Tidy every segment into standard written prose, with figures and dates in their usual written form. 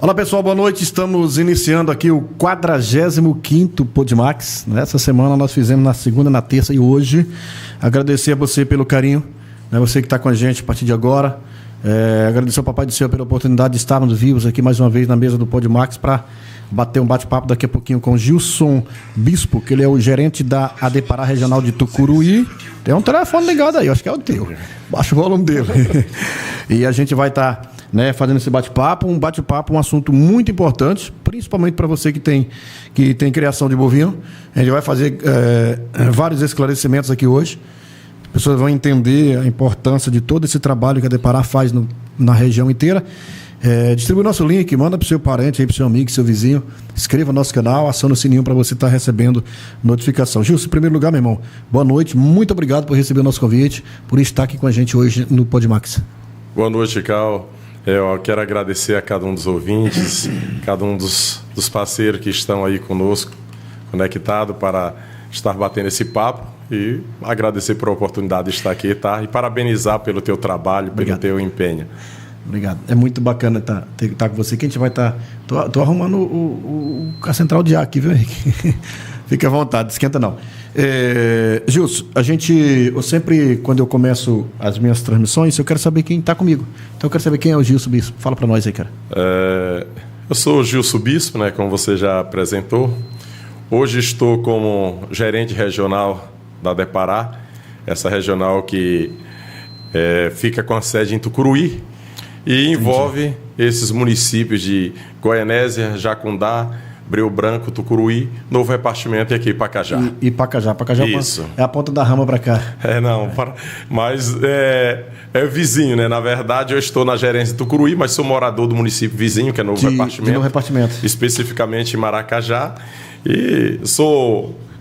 Olá pessoal, boa noite. Estamos iniciando aqui o 45º Podmax. Essa semana nós fizemos na segunda, na terça e hoje. Agradecer a você pelo carinho, você que está com a gente a partir de agora. Agradecer ao Papai do Céu pela oportunidade de estarmos vivos aqui mais uma vez na mesa do Podmax para bater um bate-papo daqui a pouquinho com o Gilson Bispo, que ele é o gerente da ADEPARÁ Regional de Tucuruí. Tem um telefone ligado aí, acho que é o teu. Baixa o volume dele. E a gente vai estar fazendo esse bate-papo, um assunto muito importante, principalmente para você que tem criação de bovino. A gente vai fazer vários esclarecimentos aqui hoje. As pessoas vão entender a importância de todo esse trabalho que a ADEPARÁ faz na região inteira. Distribui nosso link, manda para o seu parente, para o seu amigo, seu vizinho, inscreva no nosso canal, aciona o sininho para você estar recebendo notificação. Gilson, em primeiro lugar, meu irmão, boa noite, muito obrigado por receber o nosso convite, por estar aqui com a gente hoje no Podmax. Boa noite, Cal. Eu quero agradecer a cada um dos ouvintes, cada um dos parceiros que estão aí conosco, conectado para estar batendo esse papo e agradecer por a oportunidade de estar aqui, tá? E parabenizar pelo teu trabalho, pelo teu empenho. Obrigado. É muito bacana estar com você, que a gente vai estar... Tô arrumando a central de ar aqui, viu, Henrique? Fique à vontade, esquenta não. Gilson, eu sempre, quando eu começo as minhas transmissões, eu quero saber quem está comigo. Então eu quero saber quem é o Gilson Bispo. Fala para nós aí, cara. Eu sou o Gilson Bispo, como você já apresentou. Hoje estou como gerente regional da ADEPARÁ, essa regional que fica com a sede em Tucuruí e envolve esses municípios de Goianésia, Jacundá, Breu Branco, Tucuruí, Novo Repartimento e aqui Pacajá. E Pacajá. Pacajá Isso. É a ponta da rama para cá. Mas é vizinho, Na verdade, eu estou na gerência de Tucuruí, mas sou morador do município vizinho, que é Novo Repartimento. Novo Repartimento. Especificamente em Maracajá. E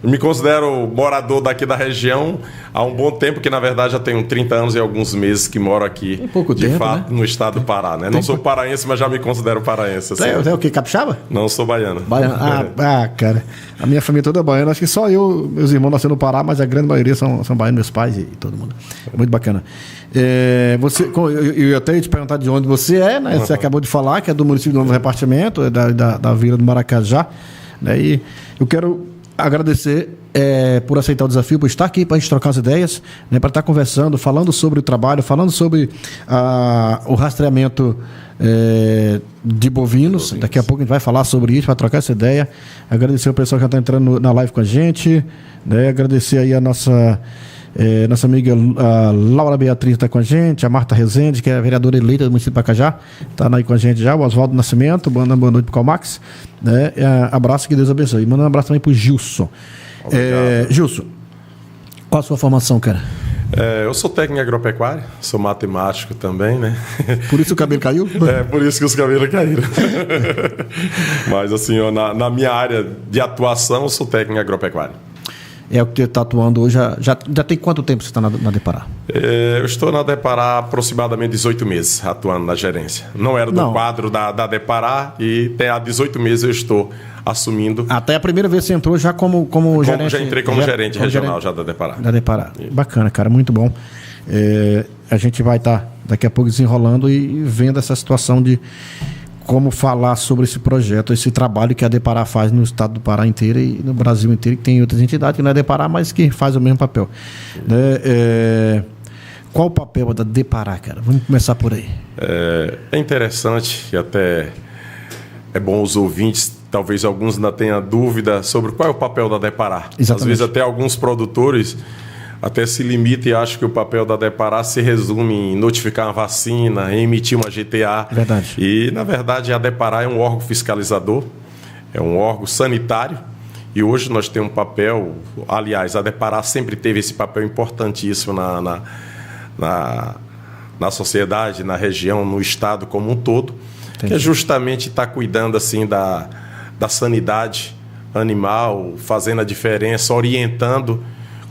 me considero morador daqui da região há um bom tempo, que na verdade já tenho 30 anos e alguns meses que moro aqui. Tem pouco tempo, fato, no estado do Pará, Não sou paraense, mas já me considero paraense. Assim. É o quê? Capixaba? Não, sou baiano. Baiano. Cara. A minha família toda é baiana. Acho que só meus irmãos nasceram no Pará, mas a grande maioria são baianos, meus pais e todo mundo. Muito bacana. Eu até ia te perguntar de onde você é, Você acabou de falar que é do município do Novo Repartimento, da Vila do Maracajá. E eu quero agradecer por aceitar o desafio, por estar aqui para a gente trocar as ideias, para estar conversando, falando sobre o trabalho, falando sobre o rastreamento de bovinos. Daqui a pouco a gente vai falar sobre isso, vai trocar essa ideia. Agradecer o pessoal que está entrando na live com a gente, agradecer aí a nossa amiga Laura Beatriz está com a gente, a Marta Rezende, que é a vereadora eleita do município de Pacajá, está aí com a gente já, o Oswaldo Nascimento, boa noite para o Calmax, abraço, que Deus abençoe. Manda um abraço também para o Gilson. Gilson, qual a sua formação, cara? Eu sou técnico em agropecuária, sou matemático também, Por isso o cabelo caiu? Por isso que os cabelos caíram. Mas assim, na minha área de atuação, eu sou técnico em agropecuária. É o que você está atuando hoje. Já tem quanto tempo você está na ADEPARÁ? Eu estou na ADEPARÁ há aproximadamente 18 meses, atuando na gerência. Não era do quadro da ADEPARÁ e há 18 meses eu estou assumindo. Até a primeira vez que você entrou já como gerente? Já entrei como gerente regional já da ADEPARÁ. Da ADEPARÁ. Bacana, cara, muito bom. A gente vai estar daqui a pouco desenrolando e vendo essa situação de como falar sobre esse projeto, esse trabalho que a ADEPARÁ faz no estado do Pará inteiro e no Brasil inteiro, que tem outras entidades que não é ADEPARÁ, mas que faz o mesmo papel. Qual o papel da ADEPARÁ, cara? Vamos começar por aí. É interessante e até é bom os ouvintes, talvez alguns ainda tenham dúvida sobre qual é o papel da ADEPARÁ. Às vezes até alguns produtores até se limita e acha que o papel da ADEPARÁ se resume em notificar uma vacina, em emitir uma GTA. Verdade. E, na verdade, a ADEPARÁ é um órgão fiscalizador, é um órgão sanitário, e hoje nós temos um papel, aliás, a ADEPARÁ sempre teve esse papel importantíssimo na sociedade, na região, no estado como um todo, Entendi. Que é justamente estar cuidando assim, da sanidade animal, fazendo a diferença, orientando.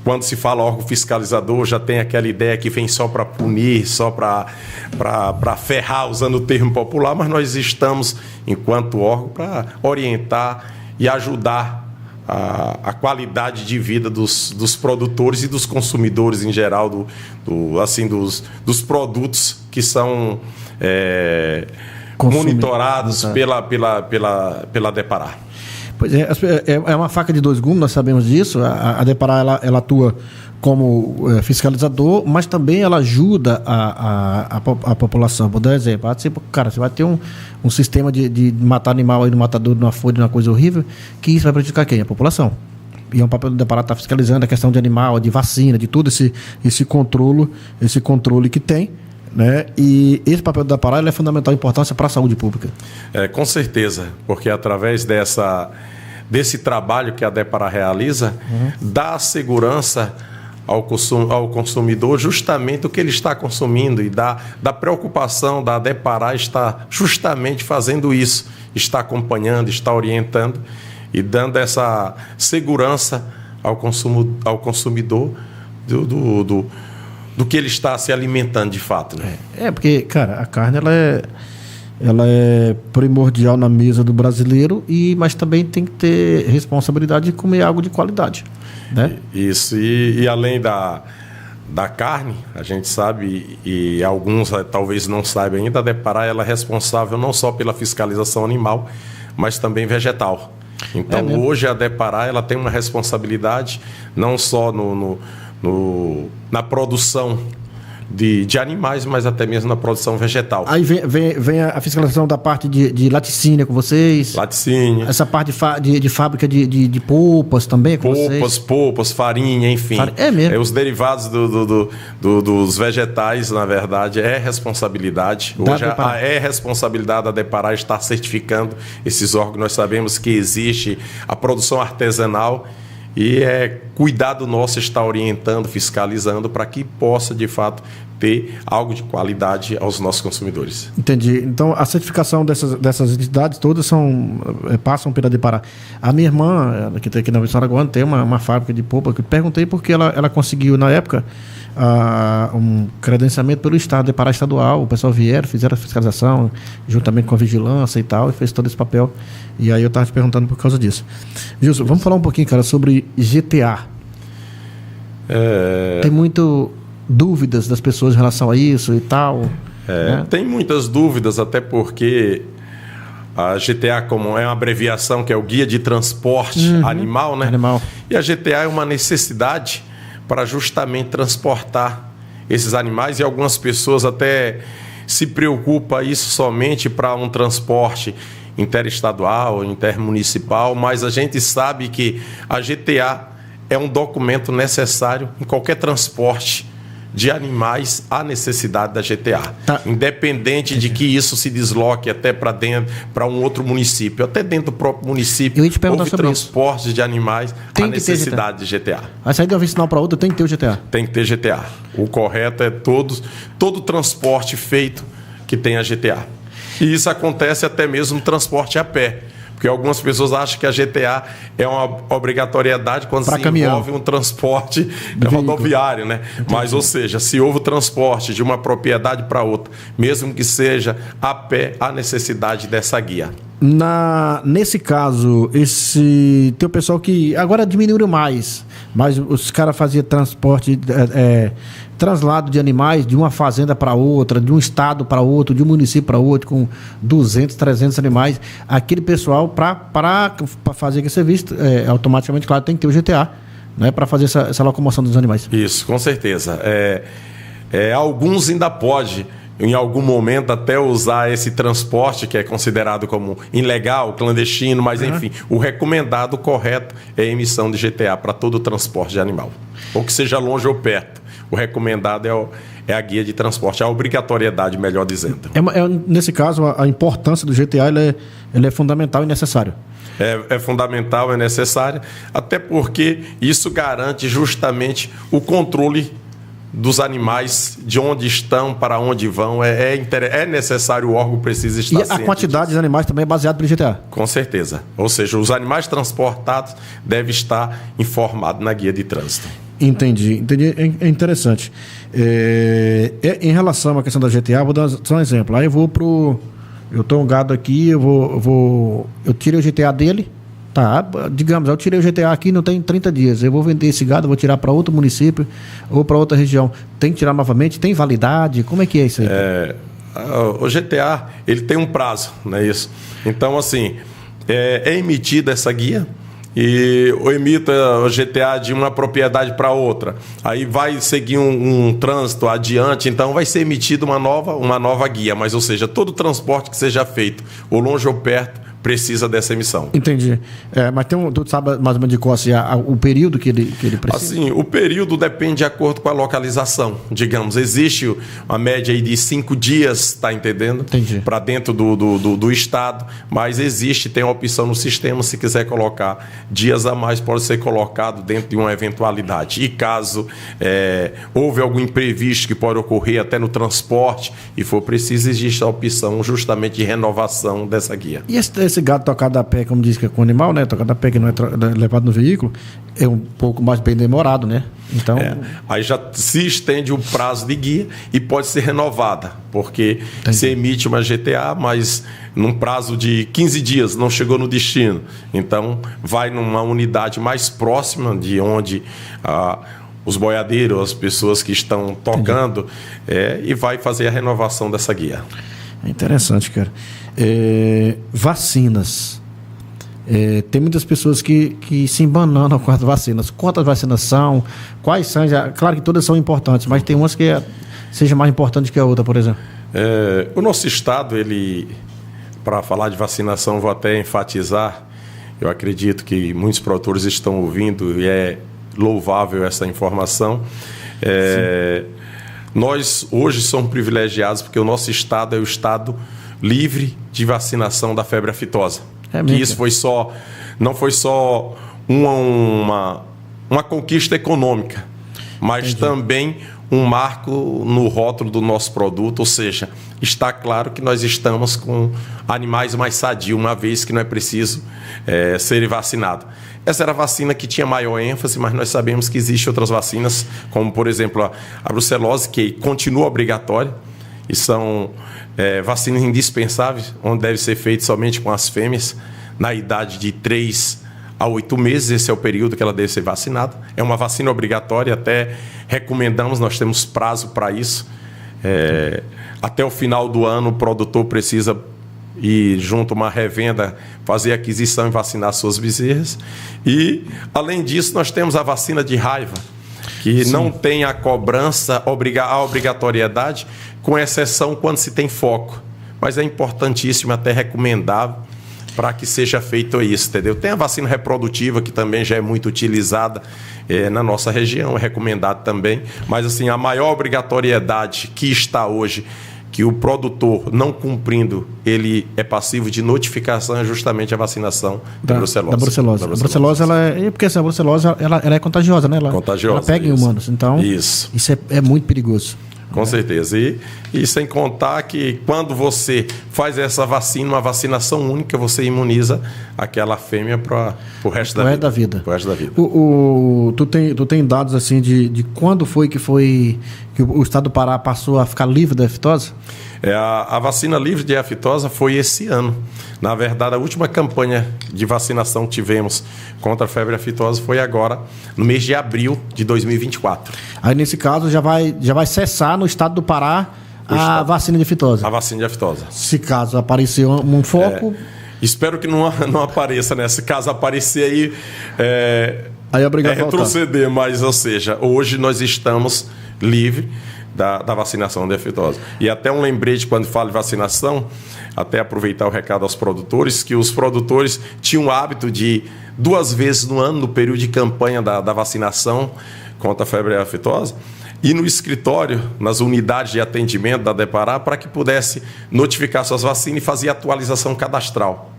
Quando se fala órgão fiscalizador, já tem aquela ideia que vem só para punir, só para ferrar, usando o termo popular, mas nós estamos, enquanto órgão, para orientar e ajudar a qualidade de vida dos produtores e dos consumidores em geral, dos produtos que são monitorados pela Depará. Pois é uma faca de dois gumes, nós sabemos disso. A Depará ela atua como fiscalizador, mas também ela ajuda a população. Vou dar um exemplo. Cara, você vai ter um sistema de matar animal aí no matador, numa folha, numa coisa horrível, que isso vai prejudicar quem? A população. E é um papel do Depará estar fiscalizando a questão de animal, de vacina, de todo esse controle que tem. Né? E esse papel do Depará é fundamental importância para a saúde pública. Com certeza, porque através desse trabalho que a Depará realiza, dá segurança ao consumidor justamente o que ele está consumindo, e da preocupação da Depará está justamente fazendo isso, está acompanhando, está orientando e dando essa segurança ao consumidor do que ele está se alimentando de fato. Né? Porque, cara, a carne ela é primordial na mesa do brasileiro, mas também tem que ter responsabilidade de comer algo de qualidade. Né? Isso, e além da carne, a gente sabe, e alguns talvez não saibam ainda, a Depará ela é responsável não só pela fiscalização animal, mas também vegetal. Então, hoje a Depará ela tem uma responsabilidade não só na produção de animais, mas até mesmo na produção vegetal. Aí vem a fiscalização da parte de laticínio com vocês. Laticínio. Essa parte de fábrica de polpas também com vocês. Polpas, farinha, enfim. É mesmo. Os derivados dos vegetais, na verdade, é responsabilidade. Hoje é responsabilidade da Depará estar certificando esses órgãos. Nós sabemos que existe a produção artesanal, e cuidado nosso estar orientando, fiscalizando, para que possa, de fato, ter algo de qualidade aos nossos consumidores. Entendi. Então, a certificação dessas entidades todas passam pela Depará. A minha irmã, que tem aqui na Vitória Araguana, tem uma fábrica de polpa, que eu perguntei porque ela conseguiu, na época, um credenciamento pelo Estado, Depará estadual. O pessoal fizeram a fiscalização, juntamente com a vigilância e tal, e fez todo esse papel. E aí eu estava te perguntando por causa disso. Gilson, vamos falar um pouquinho, cara, sobre GTA. Tem muito dúvidas das pessoas em relação a isso e tal. Né? Tem muitas dúvidas, até porque a GTA, como é uma abreviação, que é o Guia de Transporte Animal, né? E a GTA é uma necessidade para justamente transportar esses animais, e algumas pessoas até se preocupam isso somente para um transporte interestadual, intermunicipal, mas a gente sabe que a GTA é um documento necessário em qualquer transporte de animais. Há necessidade da GTA, independente de que isso se desloque até para dentro, para um outro município, até dentro do próprio município. Houve transporte de animais, há necessidade de GTA. Vai sair de uma vicinal para outra, tem que ter o GTA. Tem que ter GTA. O correto é todo transporte feito que tenha GTA. E isso acontece até mesmo no transporte a pé. Porque algumas pessoas acham que a GTA é uma obrigatoriedade quando se envolve um transporte rodoviário, né? Mas, ou seja, se houve o transporte de uma propriedade para outra, mesmo que seja a pé, há necessidade dessa guia. Nesse caso, tem o pessoal que agora diminuiu mais, mas os caras faziam transporte, traslado de animais de uma fazenda para outra, de um estado para outro, de um município para outro, com 200, 300 animais. Aquele pessoal, para fazer esse serviço, automaticamente, claro, tem que ter o GTA, né, para fazer essa locomoção dos animais. Isso, com certeza. Alguns ainda podem, em algum momento, até usar esse transporte que é considerado como ilegal, clandestino, mas enfim, o recomendado, correto, é a emissão de GTA para todo o transporte de animal, ou que seja longe ou perto. O recomendado é a guia de transporte, a obrigatoriedade, melhor dizendo. Nesse caso, a importância do GTA ele é fundamental e necessário. É fundamental, é necessário, até porque isso garante justamente o controle dos animais, de onde estão, para onde vão. É necessário, o órgão precisa estar ciente. E a quantidade de animais também é baseada pelo GTA? Com certeza. Ou seja, os animais transportados devem estar informados na guia de trânsito. Entendi. É interessante. Em relação à questão da GTA, vou dar só um exemplo. Aí eu tô um gado aqui, eu tirei o GTA dele. Tá, digamos, eu tirei o GTA aqui, não tem 30 dias. Eu vou vender esse gado, vou tirar para outro município ou para outra região. Tem que tirar novamente? Tem validade? Como é que é isso aí? o GTA, ele tem um prazo, não é isso? Então, assim, é emitida essa guia e emita o GTA de uma propriedade para outra. Aí vai seguir um trânsito adiante, então vai ser emitida uma nova guia. Mas, ou seja, todo transporte que seja feito, ou longe ou perto, precisa dessa emissão. Entendi. Mas tu sabe mais ou menos de qual assim, o período que ele precisa? Assim, o período depende de acordo com a localização. Digamos, existe uma média aí de 5 dias, tá entendendo? Entendi. Para dentro do estado, mas tem a opção no sistema, se quiser colocar dias a mais, pode ser colocado dentro de uma eventualidade. E caso houve algum imprevisto que pode ocorrer até no transporte e for preciso, existe a opção justamente de renovação dessa guia. E esse gado tocado a pé, como diz que é com animal, né? Tocado a pé que não é levado no veículo, é um pouco mais bem demorado, né? Então... Aí já se estende o prazo de guia e pode ser renovada, porque se emite uma GTA, mas num prazo de 15 dias não chegou no destino. Então, vai numa unidade mais próxima de onde os boiadeiros, as pessoas que estão tocando, e vai fazer a renovação dessa guia. É interessante, cara. Vacinas. Tem muitas pessoas que se embananam com as vacinas. Quantas vacinas são? Quais são? Claro que todas são importantes, mas tem umas que seja mais importante que a outra, por exemplo. O nosso estado, para falar de vacinação, vou até enfatizar, eu acredito que muitos produtores estão ouvindo e é louvável essa informação. Nós hoje somos privilegiados porque o nosso estado é o estado livre de vacinação da febre aftosa. Que isso não foi só uma conquista econômica, mas também um marco no rótulo do nosso produto, ou seja, está claro que nós estamos com animais mais sadios, uma vez que não é preciso serem vacinados. Essa era a vacina que tinha maior ênfase, mas nós sabemos que existem outras vacinas, como, por exemplo, a brucelose, que continua obrigatória, e são vacinas indispensáveis, onde deve ser feito somente com as fêmeas, na idade de 3 a 8 meses, esse é o período que ela deve ser vacinada. É uma vacina obrigatória, até recomendamos, nós temos prazo para isso. Até o final do ano, o produtor precisa ir junto a uma revenda, fazer aquisição e vacinar suas bezerras. E, além disso, nós temos a vacina de raiva, que não tem a cobrança, a obrigatoriedade, com exceção quando se tem foco. Mas é importantíssimo, até recomendável, para que seja feito isso, entendeu? Tem a vacina reprodutiva, que também já é muito utilizada na nossa região, é recomendado também. Mas, assim, a maior obrigatoriedade que está hoje, que o produtor não cumprindo, ele é passivo de notificação, é justamente a vacinação da brucelose. Da brucelose. A brucelose, porque assim, a brucelose ela é contagiosa, né? Contagiosa. Ela pega em humanos, então isso é muito perigoso. Com certeza. E sem contar que quando você faz essa vacina, uma vacinação única, você imuniza aquela fêmea para o resto da vida. Pro resto da vida. Tu tem dados assim de quando foi que o estado do Pará passou a ficar livre da aftosa? A vacina livre de aftosa foi esse ano. Na verdade, a última campanha de vacinação que tivemos contra a febre aftosa foi agora, no mês de abril de 2024. Aí, nesse caso, já vai cessar no estado do Pará a vacina de aftosa. A vacina de aftosa. Se caso aparecer um foco... Espero que não apareça, né? Se caso aparecer aí... Aí é obrigado a retroceder, mas, ou seja, hoje nós estamos livres da vacinação de aftosa. E até um lembrete, quando falo de vacinação, até aproveitar o recado aos produtores, que os produtores tinham o hábito de 2 vezes no ano, no período de campanha da vacinação contra a febre aftosa, ir no escritório, nas unidades de atendimento da Depará, para que pudesse notificar suas vacinas e fazer atualização cadastral.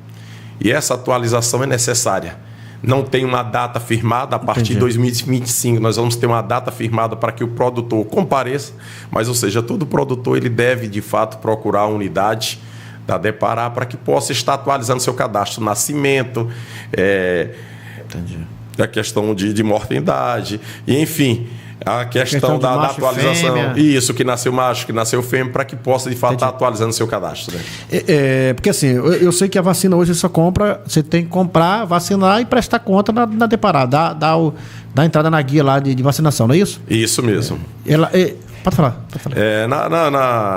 E essa atualização é necessária. Não tem uma data firmada, a partir de 2025 nós vamos ter uma data firmada para que o produtor compareça, mas, ou seja, todo produtor ele deve, de fato, procurar a unidade da Depará para que possa estar atualizando seu cadastro, nascimento, a questão de mortandade, e, enfim, a questão da atualização. Isso, que nasceu macho, que nasceu fêmea, para que possa, de fato, estar atualizando seu cadastro. Né? Porque assim, eu sei que a vacina hoje você tem que comprar, vacinar e prestar conta na Depará, dar entrada na guia lá de vacinação, não é isso? Isso mesmo. Pode falar.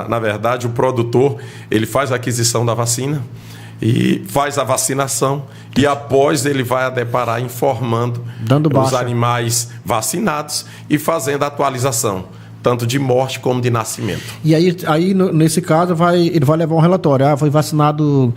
Na verdade, o produtor ele faz a aquisição da vacina e faz a vacinação e após ele vai a deparar informando os animais vacinados e fazendo a atualização, tanto de morte como de nascimento. E aí nesse caso, ele vai levar um relatório. Foi vacinado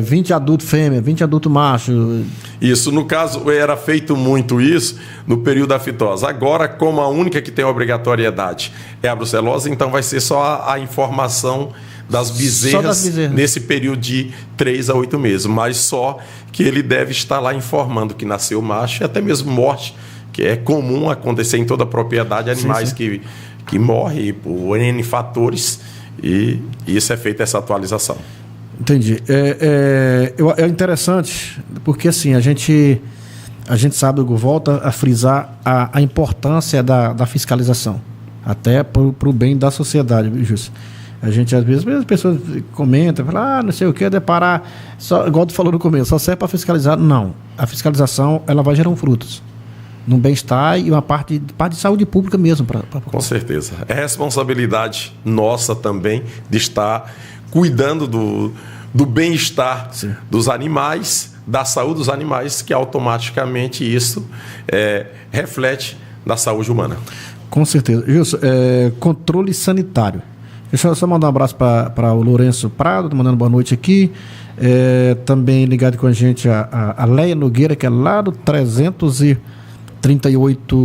20 adultos fêmea, 20 adultos macho. Isso, no caso, era feito muito isso no período da fitose. Agora, como a única que tem obrigatoriedade é a brucelose, então vai ser só a informação das bezerras nesse período de 3 a 8 meses. Mas só que ele deve estar lá informando que nasceu macho e até mesmo morte, que é comum acontecer em toda a propriedade, animais que morrem por N fatores, e isso é feita essa atualização. Entendi. É interessante, porque assim, a gente sabe, Hugo, volta a frisar a importância da fiscalização, até para o bem da sociedade, Justo. A gente, às vezes, as pessoas comentam, falam, não sei o que, deparar, só, igual tu falou no começo, só serve para fiscalizar. Não, a fiscalização, ela vai gerar frutos no bem-estar e uma parte de saúde pública mesmo. Com certeza. É responsabilidade nossa também de estar cuidando do bem-estar dos animais, da saúde dos animais, que automaticamente isso reflete na saúde humana. Com certeza. Gilson, controle sanitário. Deixa eu só mandar um abraço para o Lourenço Prado, mandando boa noite aqui. Também ligado com a gente a Leia Nogueira, que é lá do 338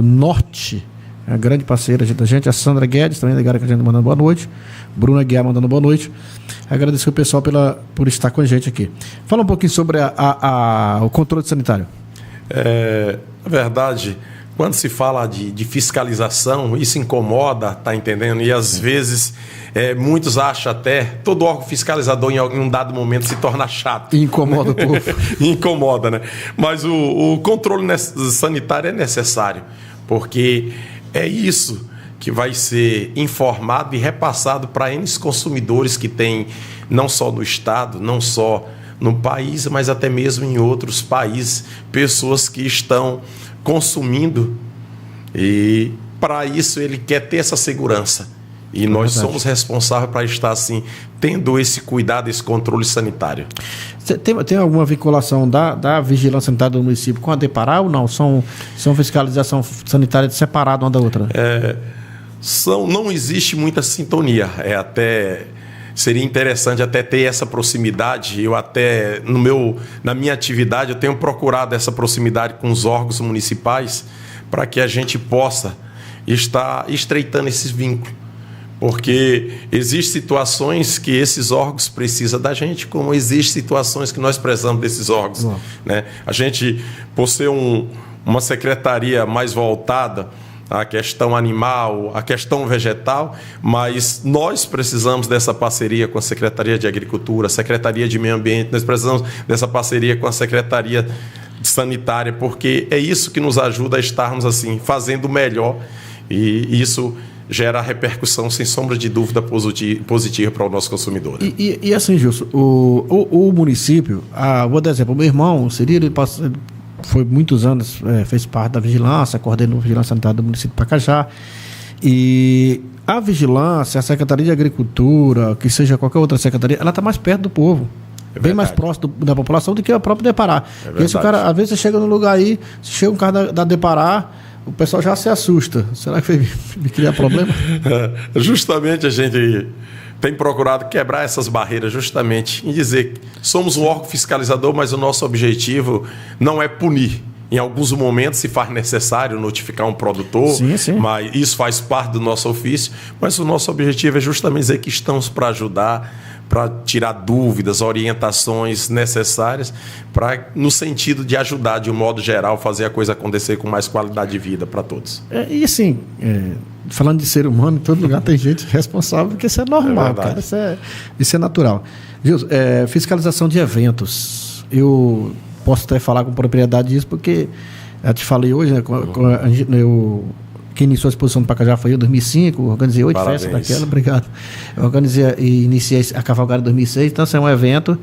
Norte, a grande parceira da gente. A Sandra Guedes também ligada com a gente, mandando boa noite. Bruna Guiar mandando boa noite. Agradecer o pessoal por estar com a gente aqui. Fala um pouquinho sobre o controle sanitário. Na verdade, quando se fala de fiscalização, isso incomoda, tá entendendo? E às vezes muitos acham até, todo órgão fiscalizador em um dado momento se torna chato. Incomoda o povo. Incomoda, né? Mas o controle sanitário é necessário, porque é isso que vai ser informado e repassado para N consumidores que tem, não só no estado, não só no país, mas até mesmo em outros países, pessoas que estão consumindo, e para isso ele quer ter essa segurança. E nós somos responsáveis para estar assim, tendo esse cuidado, esse controle sanitário. Tem alguma vinculação da vigilância sanitária do município com a Deparar ou não? São fiscalização sanitária separada uma da outra? Não existe muita sintonia. Seria interessante até ter essa proximidade. Eu até, na minha atividade, eu tenho procurado essa proximidade com os órgãos municipais para que a gente possa estar estreitando esses vínculos. Porque existem situações que esses órgãos precisam da gente, como existem situações que nós precisamos desses órgãos. Né? A gente, por ser uma secretaria mais voltada a questão animal, a questão vegetal, mas nós precisamos dessa parceria com a Secretaria de Agricultura, a Secretaria de Meio Ambiente, nós precisamos dessa parceria com a Secretaria Sanitária, porque é isso que nos ajuda a estarmos assim, fazendo melhor, e isso gera repercussão, sem sombra de dúvida, positiva para o nosso consumidor. E assim, Gilson, o município, vou dar exemplo, o meu irmão, ele foi muitos anos, fez parte da vigilância, coordenou a vigilância sanitária do município de Pacajá. E a vigilância, a Secretaria de Agricultura, que seja qualquer outra secretaria, ela está mais perto do povo. Bem mais próximo da população do que a própria Deparar. Porque se o cara, às vezes você chega no lugar aí, se chega um cara da Deparar, o pessoal já se assusta. Será que vai me criar problema? Justamente a gente tem procurado quebrar essas barreiras, justamente em dizer que somos um órgão fiscalizador, mas o nosso objetivo não é punir. Em alguns momentos se faz necessário notificar um produtor, sim. Mas isso faz parte do nosso ofício, mas o nosso objetivo é justamente dizer que estamos para ajudar, para tirar dúvidas, orientações necessárias, no sentido de ajudar, de um modo geral, fazer a coisa acontecer com mais qualidade de vida para todos. E assim, falando de ser humano, em todo lugar tem gente responsável, porque isso é normal, cara, isso é natural. Gilson, fiscalização de eventos. Eu posso até falar com propriedade disso, porque eu te falei hoje, né, quem iniciou a exposição do Pacajá foi eu em 2005, organizei 8 festas daquela, obrigado. Eu organizei e iniciei a Cavalgada em 2006, então esse é um evento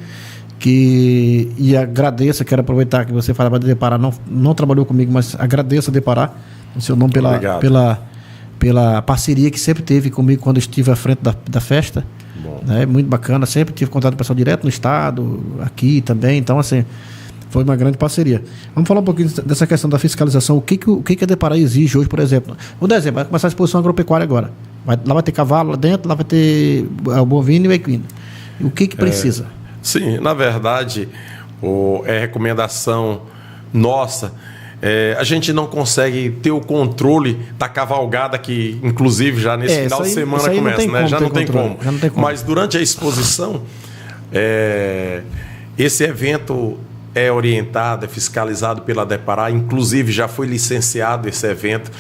que, e agradeço, quero aproveitar que você falava de Deparar, não trabalhou comigo, mas agradeço a Deparar, o seu nome pela parceria que sempre teve comigo quando eu estive à frente da festa. Né? Muito bacana, sempre tive contato com o pessoal direto no estado, aqui também, então assim, foi uma grande parceria. Vamos falar um pouquinho dessa questão da fiscalização, o que a Deparar exige hoje, por exemplo. Vou dar exemplo, vai começar a exposição agropecuária agora, lá vai ter cavalo lá dentro, lá vai ter o bovino e o equino. O que precisa? Sim, na verdade, é recomendação nossa. A gente não consegue ter o controle da cavalgada que, inclusive, já nesse final de semana começa, né? Já não tem como. Mas durante a exposição, esse evento é orientado, é fiscalizado pela Deparar, inclusive já foi licenciado esse evento.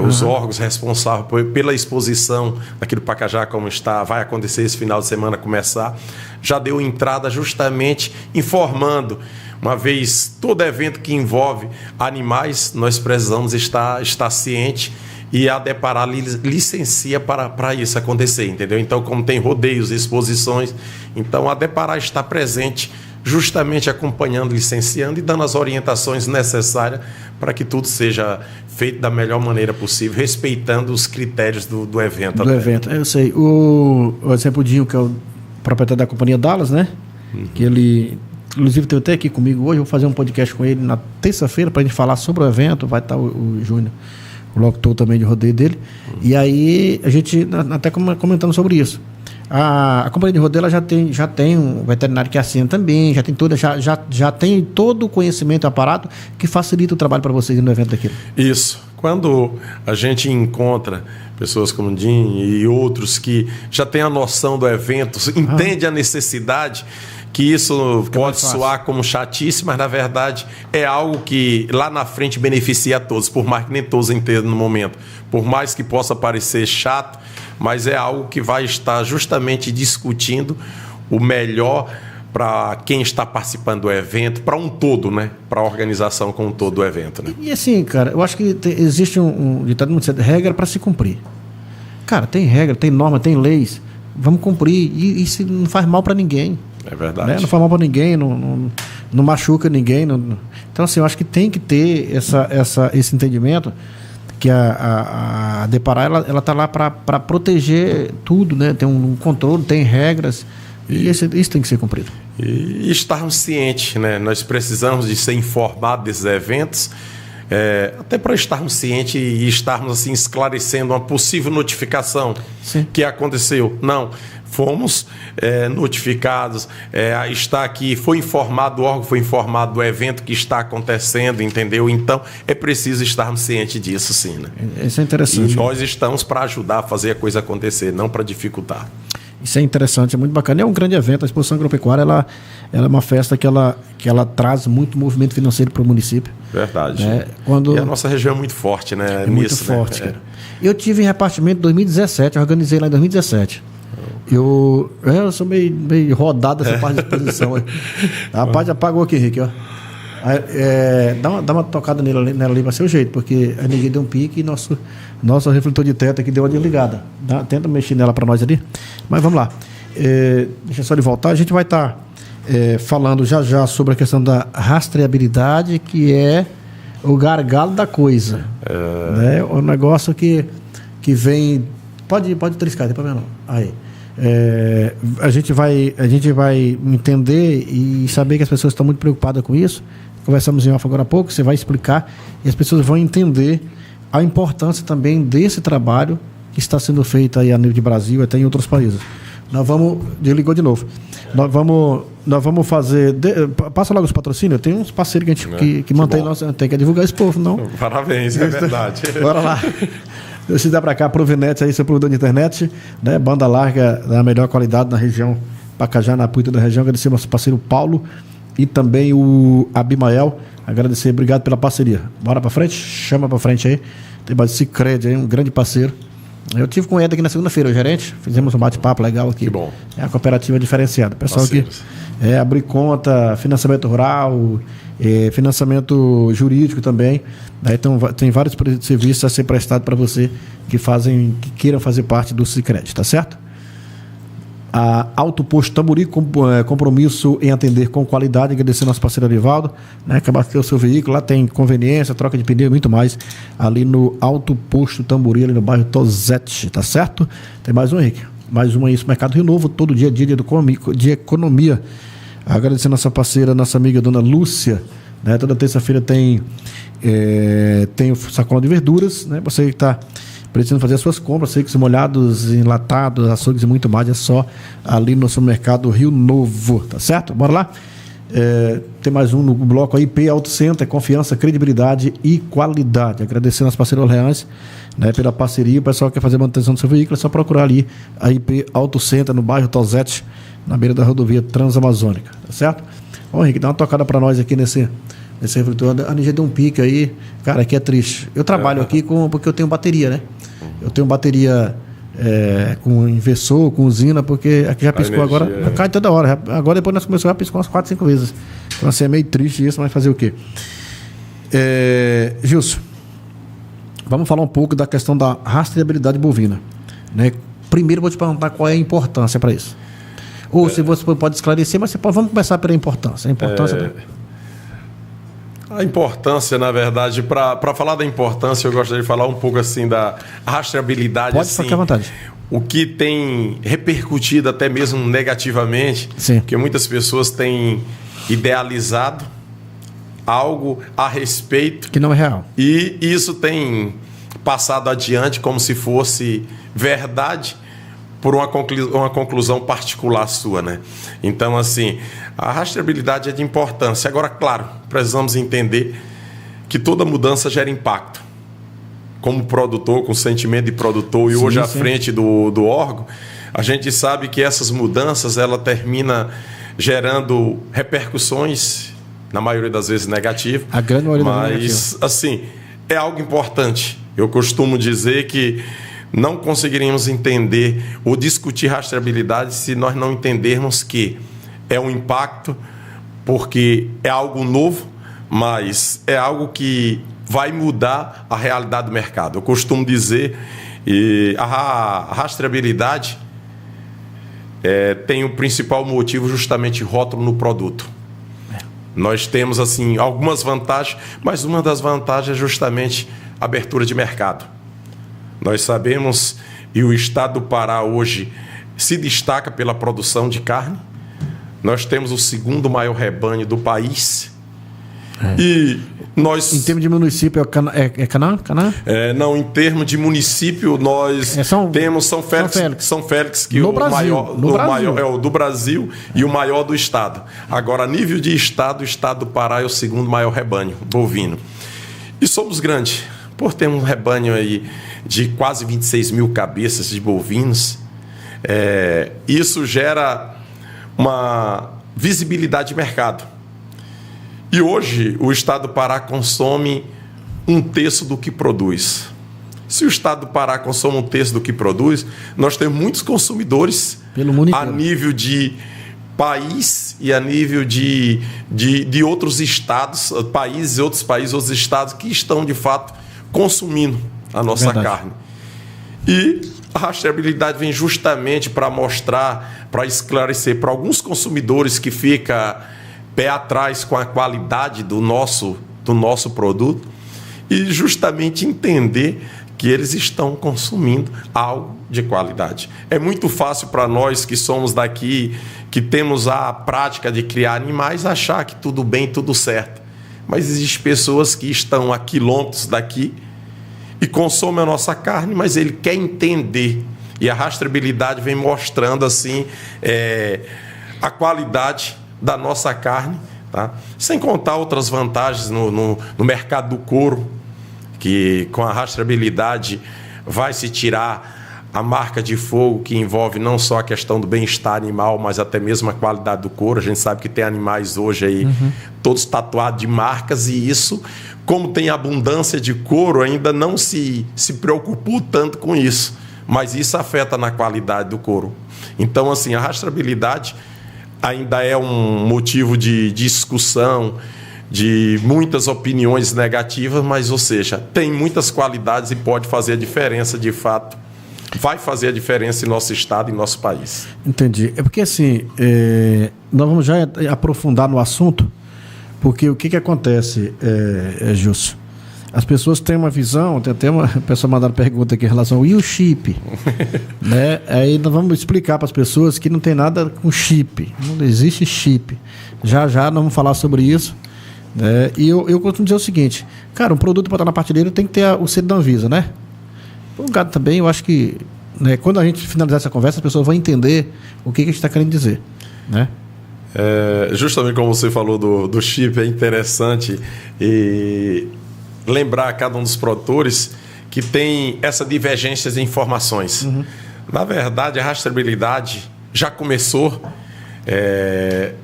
Os órgãos responsáveis pela exposição aqui do Pacajá, como está, vai acontecer esse final de semana, começar, já deu entrada justamente informando. Uma vez todo evento que envolve animais, nós precisamos estar ciente e a Deparar licencia para isso acontecer, entendeu? Então, como tem rodeios, exposições, então a Deparar está presente justamente acompanhando, licenciando e dando as orientações necessárias para que tudo seja feito da melhor maneira possível, respeitando os critérios do evento. Do evento, eu sei. O exemplo Dinho, que é o proprietário da companhia Dallas, né? Que ele... Inclusive, tem até aqui comigo hoje, vou fazer um podcast com ele na terça-feira para a gente falar sobre o evento, vai estar o Júnior, o locutor também de rodeio dele, e aí a gente até comentando sobre isso. A companhia de rodeio ela já tem um veterinário que assina também, já tem todo o conhecimento e aparato que facilita o trabalho para vocês no evento daquilo. Isso. Quando a gente encontra pessoas como o Jim e outros que já têm a noção do evento, entende a necessidade, que isso pode soar como chatice, mas na verdade é algo que lá na frente beneficia a todos, por mais que nem todos entendam no momento. Por mais que possa parecer chato, mas é algo que vai estar justamente discutindo o melhor para quem está participando do evento, para um todo, né? Para a organização como um todo do evento. Né? E assim, cara, eu acho que existe um ditado muito certo, regra para se cumprir. Cara, tem regra, tem norma, tem leis, vamos cumprir, e isso não faz mal para ninguém. É verdade. Né? Não faz mal para ninguém, não machuca ninguém. Então, assim, eu acho que tem que ter esse entendimento que a Deparar ela está lá para proteger tudo, né? Tem um controle, tem regras, e isso tem que ser cumprido. E estarmos cientes, né? Nós precisamos de ser informados desses eventos, até para estarmos cientes e estarmos assim, esclarecendo uma possível notificação que aconteceu. Não. Fomos notificados, está aqui, foi informado, o órgão foi informado do evento que está acontecendo, entendeu? Então, é preciso estarmos cientes disso, sim, né? Isso é interessante. E nós estamos para ajudar a fazer a coisa acontecer, não para dificultar. Isso é interessante, é muito bacana. É um grande evento, a Exposição Agropecuária, ela é uma festa que ela traz muito movimento financeiro para o município. Verdade. E a nossa região é muito forte, né? É muito forte, cara. Eu tive em repartimento em 2017, eu organizei lá em 2017. Eu sou meio rodado essa parte de exposição. A parte apagou aqui, Henrique, ó. Dá uma tocada nela ali, vai ser o jeito, porque a energia deu um pique e nosso refletor de teto aqui deu uma desligada. Tenta mexer nela para nós ali. Mas vamos lá. Deixa só ele voltar. A gente vai estar falando já sobre a questão da rastreabilidade, que é o gargalo da coisa. Né? O negócio que vem... Pode triscar, não tem problema não. Aí. A gente vai entender e saber que as pessoas estão muito preocupadas com isso. Conversamos em off agora há pouco, você vai explicar e as pessoas vão entender a importância também desse trabalho que está sendo feito aí a nível de Brasil, até em outros países. Desligou de novo. Nós vamos fazer... Passa logo os patrocínios. Tem uns parceiros que mantém nossa... Tem que divulgar esse povo, não? Parabéns, é verdade. Bora lá. Se dá para cá, Provinet, aí, seu provedor de internet, né? Banda larga da melhor qualidade na região Pacajá, na Puita da região. Agradecer ao nosso parceiro Paulo e também o Abimael. Agradecer, obrigado pela parceria. Bora para frente? Chama para frente aí. Tem mais Sicredi aí, um grande parceiro. Eu tive com ele aqui na segunda-feira, o gerente. Fizemos um bate-papo legal aqui. Que bom. É a cooperativa diferenciada. Pessoal que abrir conta, financiamento rural, financiamento jurídico também. Então, tem vários serviços a ser prestados para você que queiram fazer parte do Sicredi, tá certo? A Auto Posto Tamboril, compromisso em atender com qualidade, agradecendo nosso parceiro Arivaldo, né, que abasteceu o seu veículo, lá tem conveniência, troca de pneu e muito mais, ali no Auto Posto Tamboril, ali no bairro Tosete, tá certo? Tem mais um, Henrique, mais uma aí, Mercado Rio Novo, todo dia de economia, agradecendo nossa parceira, nossa amiga Dona Lúcia, né, toda terça-feira tem o sacola de verduras, né, você que está precisando fazer as suas compras, secos e molhados, enlatados, açougues e muito mais, é só ali no supermercado Rio Novo, tá certo? Bora lá? Tem mais um no bloco aí, IP Auto Center, confiança, credibilidade e qualidade. Agradecendo aos parceiros Orleans, né, pela parceria. O pessoal que quer fazer manutenção do seu veículo, é só procurar ali a IP Auto Center, no bairro Tosete, na beira da rodovia Transamazônica, tá certo? Ô Henrique, dá uma tocada para nós aqui nesse refletor. A Nígia deu um pique aí, cara, aqui é triste. Eu trabalho aqui porque eu tenho bateria, né? Eu tenho bateria com inversor, com usina, porque aqui já piscou agora, cai toda hora. Agora depois nós começamos, já piscou umas 4, 5 vezes. Então assim, é meio triste isso, mas fazer o quê? Gilson, vamos falar um pouco da questão da rastreabilidade bovina, né? Primeiro vou te perguntar qual é a importância para isso. Ou se você pode esclarecer, mas vamos começar pela importância. A importância, na verdade, para falar da importância, eu gostaria de falar um pouco assim da rastreabilidade. Pode assim, ficar à vontade. O que tem repercutido até mesmo negativamente, sim, porque muitas pessoas têm idealizado algo a respeito que não é real. E isso tem passado adiante como se fosse verdade por uma conclusão particular sua, né? Então, assim, a rastreabilidade é de importância. Agora, claro, precisamos entender que toda mudança gera impacto. Como produtor, com sentimento de produtor, e hoje à frente do órgão, a gente sabe que essas mudanças, ela termina gerando repercussões, na maioria das vezes negativas. A grande maioria das vezes negativa. Assim, é algo importante. Eu costumo dizer que não conseguiríamos entender ou discutir rastreabilidade se nós não entendermos que é um impacto, porque é algo novo, mas é algo que vai mudar a realidade do mercado. Eu costumo dizer que a rastreabilidade tem o principal motivo justamente rótulo no produto. Nós temos assim algumas vantagens, mas uma das vantagens é justamente a abertura de mercado. Nós sabemos, e o estado do Pará hoje se destaca pela produção de carne. Nós temos o segundo maior rebanho do país. E nós... Em termos de município, é Canaã? Não, em termos de município, nós temos São Félix, que no o Brasil, maior é o do Brasil e o maior do estado. Agora, a nível de estado, o estado do Pará é o segundo maior rebanho bovino. E somos grandes, por ter um rebanho aí de quase 26 mil cabeças de bovinos. Isso gera uma visibilidade de mercado. E hoje o estado do Pará consome 1/3 do que produz. Se o estado do Pará consome 1/3 do que produz, nós temos muitos consumidores a nível de país e a nível de outros estados, países, outros estados que estão de fato consumindo a nossa carne. E a rastreabilidade vem justamente para mostrar, para esclarecer para alguns consumidores que ficam pé atrás com a qualidade do nosso produto e justamente entender que eles estão consumindo algo de qualidade. É muito fácil para nós que somos daqui, que temos a prática de criar animais, achar que tudo bem, tudo certo. Mas existem pessoas que estão a quilômetros daqui e consomem a nossa carne, mas ele quer entender. E a rastreabilidade vem mostrando assim a qualidade da nossa carne, tá? Sem contar outras vantagens no mercado do couro, que com a rastreabilidade vai se tirar a marca de fogo, que envolve não só a questão do bem-estar animal, mas até mesmo a qualidade do couro. A gente sabe que tem animais hoje aí todos tatuados de marcas, e isso, como tem abundância de couro, ainda não se preocupou tanto com isso, mas isso afeta na qualidade do couro. Então, assim, a rastreabilidade ainda é um motivo de discussão, de muitas opiniões negativas, mas, ou seja, tem muitas qualidades e pode fazer a diferença, de fato, vai fazer a diferença em nosso estado e em nosso país. Entendi. É porque assim, nós vamos já aprofundar no assunto, porque o que acontece, Júcio? As pessoas têm uma visão, tem até uma pessoa mandando pergunta aqui em relação ao chip, né? Aí nós vamos explicar para as pessoas que não tem nada com chip, não existe chip. Já nós vamos falar sobre isso, né? E eu costumo dizer o seguinte, cara, um produto para estar na prateleira tem que ter o selo da Anvisa, né? O gado também, eu acho que, né, quando a gente finalizar essa conversa, as pessoas vão entender o que a gente está querendo dizer, né? Justamente como você falou do chip, é interessante e lembrar a cada um dos produtores que tem essa divergência de informações. Uhum. Na verdade, a rastreabilidade já começou,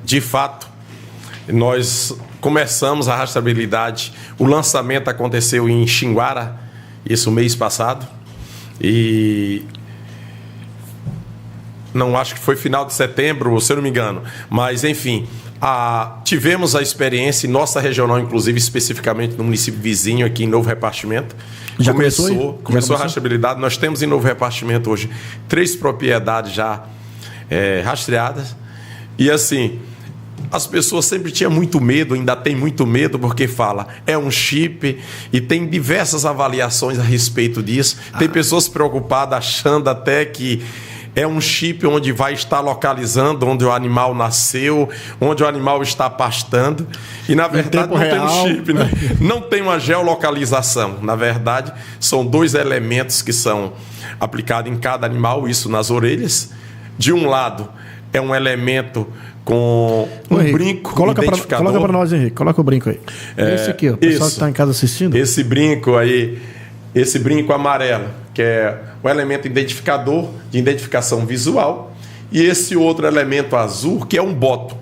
de fato. Nós começamos a rastreabilidade, o lançamento aconteceu em Xinguara, isso mês passado, e não acho que foi final de setembro, se eu não me engano, mas enfim, tivemos a experiência em nossa regional, inclusive especificamente no município vizinho aqui em Novo Repartimento. Já começou a rastreabilidade. Nós temos em Novo Repartimento hoje 3 propriedades já rastreadas. E assim, as pessoas sempre tinham muito medo, ainda tem muito medo, porque fala, é um chip, e tem diversas avaliações a respeito disso. Tem pessoas preocupadas, achando até que é um chip onde vai estar localizando onde o animal nasceu, onde o animal está pastando. E, na verdade, não tem um chip, né? Não tem uma geolocalização. Na verdade, são 2 elementos que são aplicados em cada animal, isso nas orelhas. De um lado, é um elemento com brinco identificador. Coloca para nós, Henrique. Coloca o brinco aí. Esse aqui, o pessoal que está em casa assistindo. Esse brinco aí, esse brinco amarelo, que é o elemento identificador, de identificação visual, e esse outro elemento azul, que é um boto.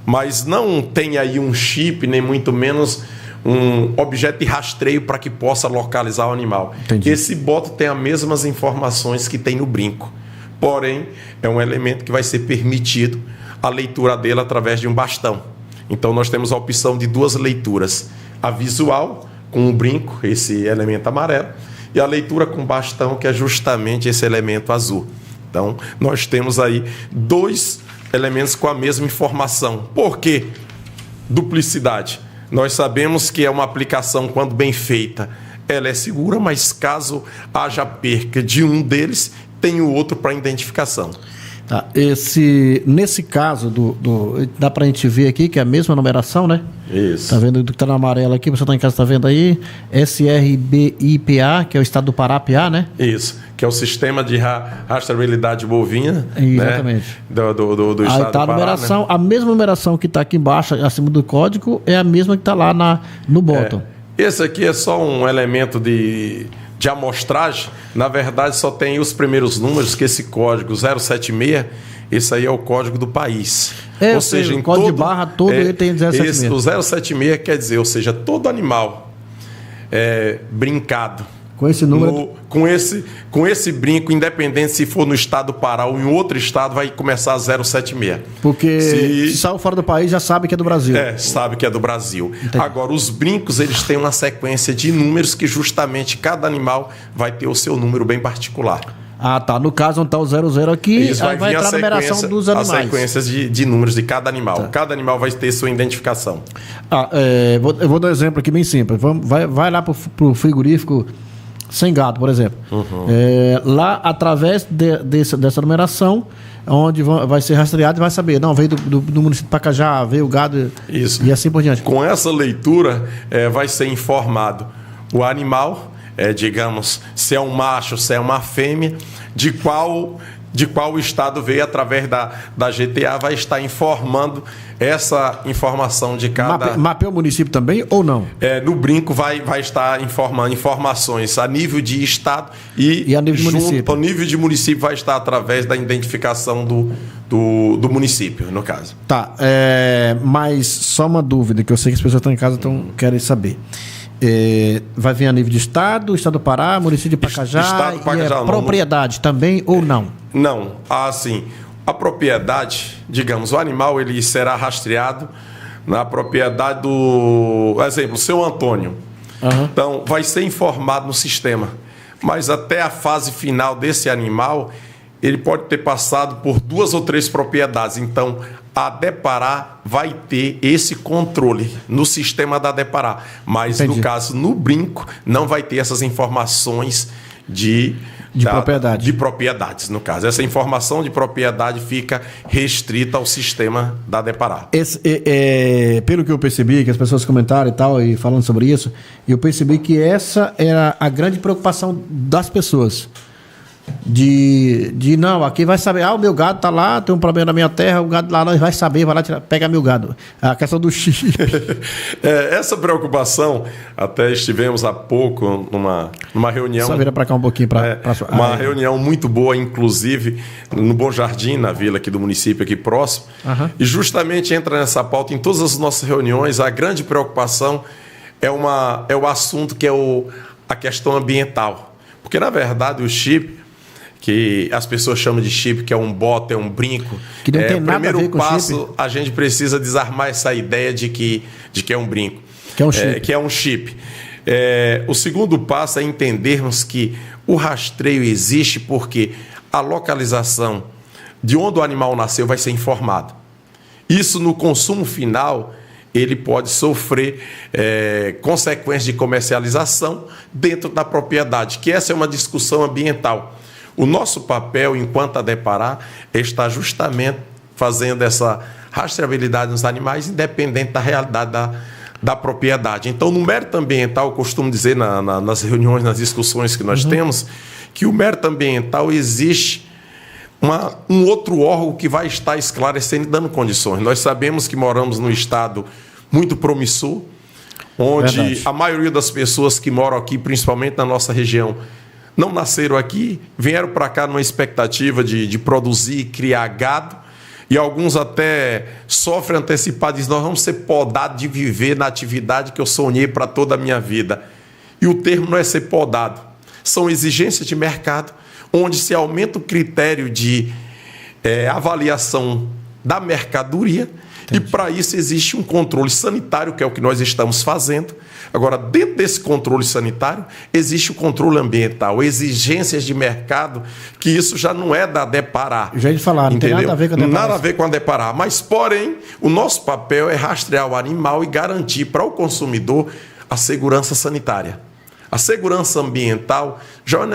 Mas não tem aí um chip, nem muito menos um objeto de rastreio para que possa localizar o animal. Entendi. Esse boto tem as mesmas informações que tem no brinco. Porém, é um elemento que vai ser permitido a leitura dele através de um bastão. Então, nós temos a opção de 2 leituras. A visual, com o brinco, esse elemento amarelo, e a leitura com bastão, que é justamente esse elemento azul. Então, nós temos aí 2 elementos com a mesma informação. Por quê? Duplicidade. Nós sabemos que é uma aplicação, quando bem feita, ela é segura, mas caso haja perca de um deles, tem o outro para identificação. Tá. Nesse caso, dá para a gente ver aqui que é a mesma numeração, né? Isso. Tá vendo do que está no amarelo aqui? Você está em casa, está vendo aí? SRBIPA, que é o estado do Pará, PA, né? Isso, que é o sistema de rastreabilidade bovina. Exatamente. Né? Do aí estado tá do Pará, numeração, né? A mesma numeração que está aqui embaixo, acima do código, é a mesma que está lá no bottom. Esse aqui é só um elemento de amostragem. Na verdade, só tem os primeiros números, que esse código 076, esse aí é o código do país. Ou seja, o código de barra todo ele tem 076. O 076 quer dizer, ou seja, todo animal brincado com esse número, com esse brinco, independente se for no estado do Pará ou em outro estado, vai começar 076. Porque se saiu fora do país, já sabe que é do Brasil. Sabe que é do Brasil. Entendi. Agora, os brincos, eles têm uma sequência de números que justamente cada animal vai ter o seu número bem particular. Ah, tá. No caso, onde está o 00 aqui, aí vai entrar a numeração dos animais. As sequências de números de cada animal. Tá. Cada animal vai ter sua identificação. Eu vou dar um exemplo aqui bem simples. Vai lá para o frigorífico sem gado, por exemplo. Uhum. Lá, através dessa numeração, onde vai ser rastreado e vai saber, não, veio do município de Pacajá, veio o gado. Isso. E assim por diante. Com essa leitura, vai ser informado o animal, digamos, se é um macho, se é uma fêmea, de qual estado veio, através da GTA, vai estar informando essa informação de cada... Mapeia o município também ou não? No brinco vai estar informando informações a nível de estado e a nível de município. O nível de município vai estar através da identificação do município, no caso. Tá, mas só uma dúvida, que eu sei que as pessoas estão em casa querem saber. Vai vir a nível de estado do Pará, município de Pacajá, estado, Pacajá, propriedade também ou não? Não, assim, a propriedade, digamos, o animal ele será rastreado na propriedade do, exemplo, seu Antônio. Uhum. Então, vai ser informado no sistema. mas até a fase final desse animal, ele pode ter passado por 2 ou 3 propriedades. Então, a Depará vai ter esse controle no sistema da Depará. Mas, no caso, no brinco, não vai ter essas informações de propriedades, no caso. Essa informação de propriedade fica restrita ao sistema da Depará. Pelo que eu percebi, que as pessoas comentaram e tal, e falando sobre isso, eu percebi que essa era a grande preocupação das pessoas. Não, aqui vai saber, o meu gado tá lá, tem um problema na minha terra, o gado lá nós vai saber, vai lá pegar meu gado. A questão do chip. Essa preocupação, até estivemos há pouco numa reunião. Só vira para cá um pouquinho. Uma reunião muito boa, inclusive, no Bom Jardim, na vila aqui do município, aqui próximo. E justamente entra nessa pauta, em todas as nossas reuniões, a grande preocupação é o assunto que é a questão ambiental. Porque, na verdade, o chip, que as pessoas chamam de chip, que é um bota, é um brinco. Que não tem nada a ver com passo, chip. A gente precisa desarmar essa ideia de que é um brinco. Que é um chip. Que é um chip. O segundo passo é entendermos que o rastreio existe porque a localização de onde o animal nasceu vai ser informado. Isso, no consumo final, ele pode sofrer consequências de comercialização dentro da propriedade, que essa é uma discussão ambiental. O nosso papel, enquanto a Depará, está justamente fazendo essa rastreabilidade nos animais, independente da realidade da propriedade. Então, no mérito ambiental, eu costumo dizer nas reuniões, nas discussões que nós temos, que o mérito ambiental existe um outro órgão que vai estar esclarecendo e dando condições. Nós sabemos que moramos num estado muito promissor, onde a maioria das pessoas que moram aqui, principalmente na nossa região, não nasceram aqui, vieram para cá numa expectativa de produzir, criar gado, e alguns até sofrem antecipado, dizem, nós vamos ser podados de viver na atividade que eu sonhei para toda a minha vida. E o termo não é ser podado, são exigências de mercado, onde se aumenta o critério de avaliação da mercadoria. Entendi. E para isso existe um controle sanitário, que é o que nós estamos fazendo. Agora, dentro desse controle sanitário, existe o controle ambiental, exigências de mercado, que isso já não é da Depará. Já ia falar, não tem nada a ver com a Depará. Nada a ver com a Depará. Mas, porém, o nosso papel é rastrear o animal e garantir para o consumidor a segurança sanitária. A segurança ambiental já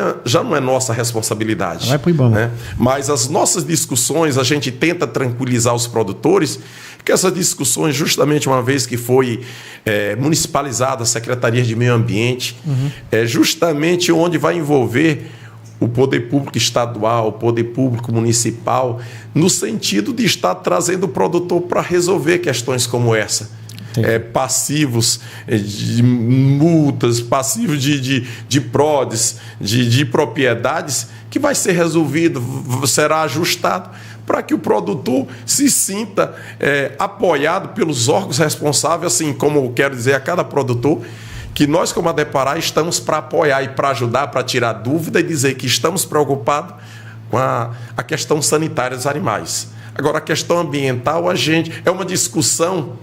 não é nossa responsabilidade. Vai pro IBAMA. Né? Mas as nossas discussões, a gente tenta tranquilizar os produtores, que essas discussões, justamente uma vez que foi municipalizada a Secretaria de Meio Ambiente, é justamente onde vai envolver o poder público estadual, o poder público municipal, no sentido de estar trazendo o produtor para resolver questões como essa. Passivos de multas, passivos de PRODES, de propriedades, que vai ser resolvido, será ajustado, para que o produtor se sinta apoiado pelos órgãos responsáveis, assim como eu quero dizer a cada produtor, que nós, como a Depará, estamos para apoiar e para ajudar, para tirar dúvida e dizer que estamos preocupados com a questão sanitária dos animais. Agora, a questão ambiental, é uma discussão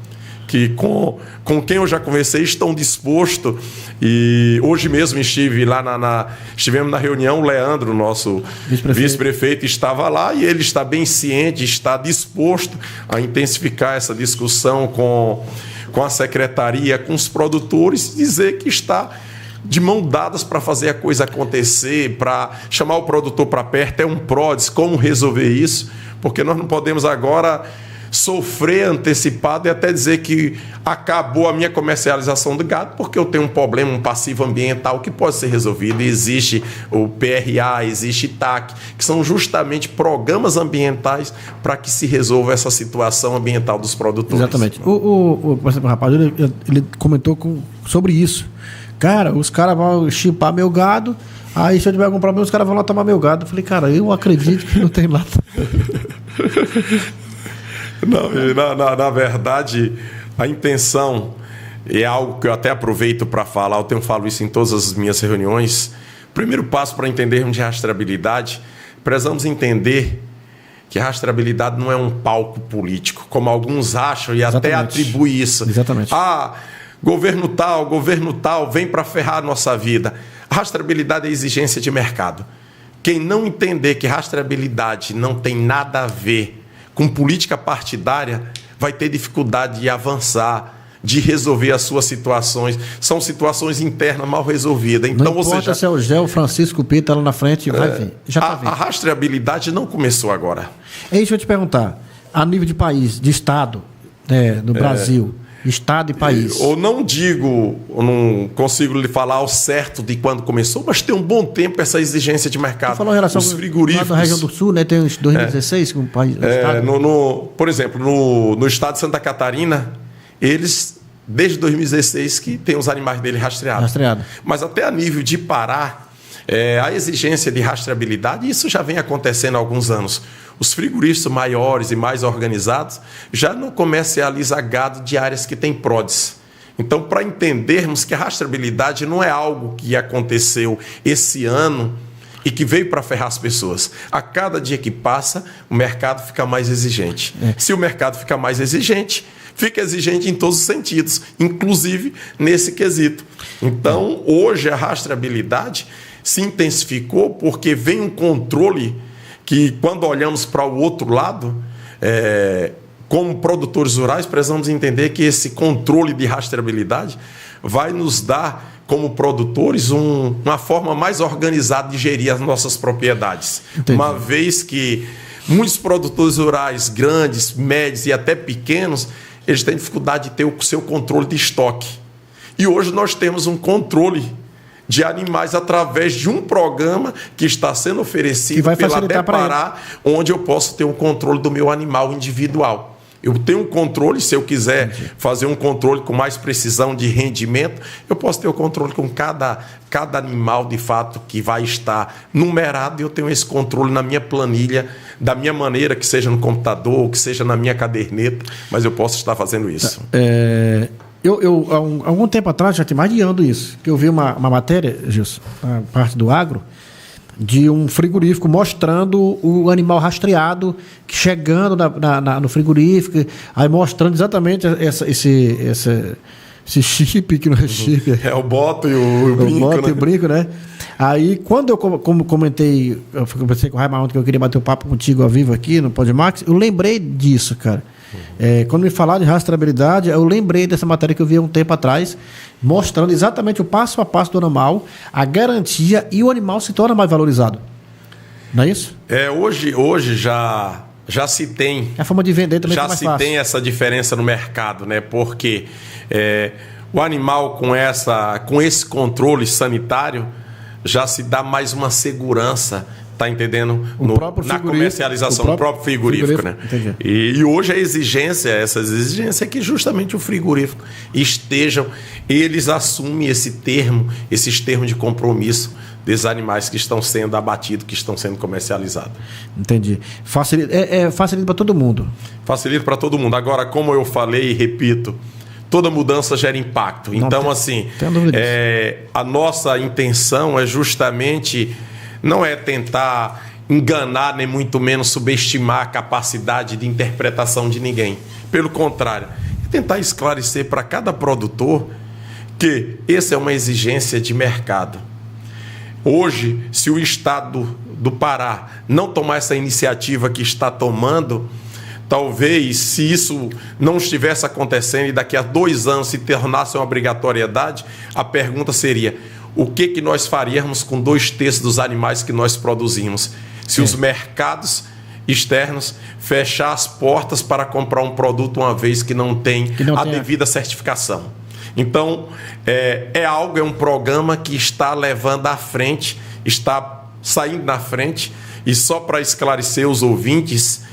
que com quem eu já conversei estão dispostos, e hoje mesmo estivemos na reunião, o Leandro, nosso vice-prefeito, estava lá, e ele está bem ciente, está disposto a intensificar essa discussão com a secretaria, com os produtores, dizer que está de mão dadas para fazer a coisa acontecer, para chamar o produtor para perto, um PRODES, como resolver isso, porque nós não podemos agora sofrer antecipado e até dizer que acabou a minha comercialização do gado porque eu tenho um problema, um passivo ambiental que pode ser resolvido. E existe o PRA, existe TAC, que são justamente programas ambientais para que se resolva essa situação ambiental dos produtores. Exatamente. Por exemplo, o rapaz, ele comentou sobre isso. Cara, os caras vão chipar meu gado, aí se eu tiver algum problema, os caras vão lá tomar meu gado. Eu falei, cara, eu acredito que não tem lá. Não, na verdade, a intenção é algo que eu até aproveito para falar, eu falo isso em todas as minhas reuniões. Primeiro passo para entendermos de rastreabilidade, precisamos entender que a rastreabilidade não é um palco político, como alguns acham e até atribuem isso. Exatamente. Governo tal, vem para ferrar a nossa vida. Rastreabilidade é exigência de mercado. Quem não entender que rastreabilidade não tem nada a ver com política partidária, vai ter dificuldade de avançar, de resolver as suas situações. São situações internas mal resolvidas. Então, não importa se é o Gé, o Francisco Pita lá na frente, vai vir. Já tá vindo. A rastreabilidade não começou agora. Deixa eu te perguntar, a nível de país, de Estado, no Brasil, Estado e país. Eu não consigo lhe falar ao certo de quando começou, mas tem um bom tempo essa exigência de mercado. Você falou em relação os frigoríficos. Na região do Sul, né? Tem uns 2016 com o país. Por exemplo, no estado de Santa Catarina, eles, desde 2016, que tem os animais dele rastreados. Mas até a nível de Pará, a exigência de rastreabilidade, isso já vem acontecendo há alguns anos. Os frigoríficos maiores e mais organizados já não comercializam gado de áreas que tem PRODES. Então, para entendermos que a rastreabilidade não é algo que aconteceu esse ano e que veio para ferrar as pessoas. A cada dia que passa, o mercado fica mais exigente. Se o mercado fica mais exigente, fica exigente em todos os sentidos, inclusive nesse quesito. Então, hoje a rastreabilidade se intensificou porque vem um controle que, quando olhamos para o outro lado, como produtores rurais, precisamos entender que esse controle de rastreabilidade vai nos dar, como produtores, uma forma mais organizada de gerir as nossas propriedades. Entendi. Uma vez que muitos produtores rurais, grandes, médios e até pequenos, eles têm dificuldade de ter o seu controle de estoque. E hoje nós temos um controle de animais através de um programa que está sendo oferecido pela Depará, onde eu posso ter um controle do meu animal individual. Eu tenho um controle, se eu quiser fazer um controle com mais precisão de rendimento, eu posso ter o controle com cada animal, de fato, que vai estar numerado, e eu tenho esse controle na minha planilha, da minha maneira, que seja no computador, que seja na minha caderneta, mas eu posso estar fazendo isso. Eu há algum tempo atrás, já tem mais de ano isso, que eu vi uma matéria, Gilson, na parte do agro, de um frigorífico mostrando o animal rastreado chegando no frigorífico, aí mostrando exatamente esse chip, que não é chip. O boto e o brinco. O boto, né? E o brinco, né? Aí, quando eu comentei, eu conversei com o Raimundo que eu queria bater um papo contigo ao vivo aqui no Podmax, eu lembrei disso, cara. Quando me falaram de rastreabilidade, eu lembrei dessa matéria que eu vi há um tempo atrás, mostrando exatamente o passo a passo do animal, a garantia, e o animal se torna mais valorizado. Não é isso? Hoje já se tem. A forma de vender também é mais fácil. Já se tem essa diferença no mercado, né? Porque o animal com esse controle sanitário já se dá mais uma segurança. Está entendendo? Na comercialização do próprio frigorífico, né? E hoje essa exigência é que justamente o frigorífico eles assumem esses termos de compromisso desses animais que estão sendo abatidos, que estão sendo comercializados. Entendi. Facilita para todo mundo. Facilita para todo mundo. Agora, como eu falei e repito, toda mudança gera impacto. Então, a nossa intenção é justamente... Não é tentar enganar, nem muito menos subestimar a capacidade de interpretação de ninguém. Pelo contrário, é tentar esclarecer para cada produtor que essa é uma exigência de mercado. Hoje, se o Estado do Pará não tomar essa iniciativa que está tomando, talvez, se isso não estivesse acontecendo e daqui a 2 anos se tornasse uma obrigatoriedade, a pergunta seria: o que nós faríamos com 2/3 dos animais que nós produzimos? Se os mercados externos fechar as portas para comprar um produto uma vez que não tem a devida certificação. Então, é um programa que está levando à frente, está saindo na frente, e só para esclarecer os ouvintes,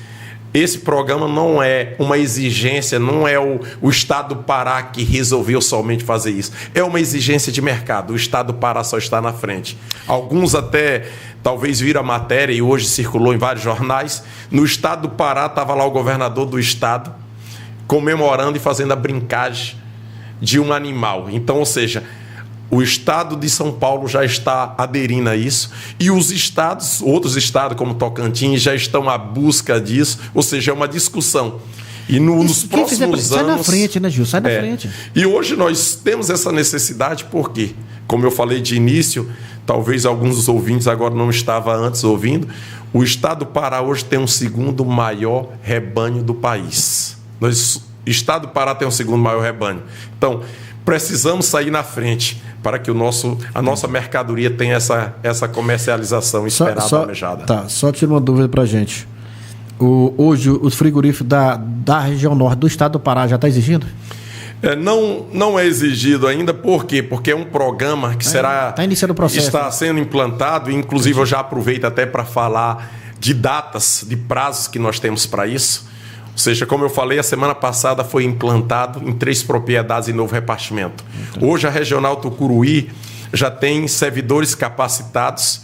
esse programa não é uma exigência, não é o Estado do Pará que resolveu somente fazer isso. É uma exigência de mercado. O Estado do Pará só está na frente. Alguns até talvez viram a matéria, e hoje circulou em vários jornais. No Estado do Pará estava lá o governador do Estado comemorando e fazendo a brincagem de um animal. Então, ou seja, o Estado de São Paulo já está aderindo a isso, e os outros estados como Tocantins já estão à busca disso, ou seja, é uma discussão. E nos próximos anos... Sai na frente, né, Gil? Sai na frente. E hoje nós temos essa necessidade porque, como eu falei de início, talvez alguns dos ouvintes agora não estavam antes ouvindo, o estado do Pará hoje tem um segundo maior rebanho do país. O estado do Pará tem um segundo maior rebanho. Então, precisamos sair na frente para que a nossa mercadoria tenha essa comercialização esperada, almejada. Tá, só tira uma dúvida para a gente. Hoje, os frigoríficos da região norte do estado do Pará já está exigindo? Não é exigido ainda, por quê? Porque é um programa que está iniciando o processo. Está sendo implantado, inclusive eu já aproveito até para falar de datas, de prazos que nós temos para isso. Ou seja, como eu falei, a semana passada foi implantado em 3 propriedades em novo repartimento. Hoje a Regional Tucuruí já tem servidores capacitados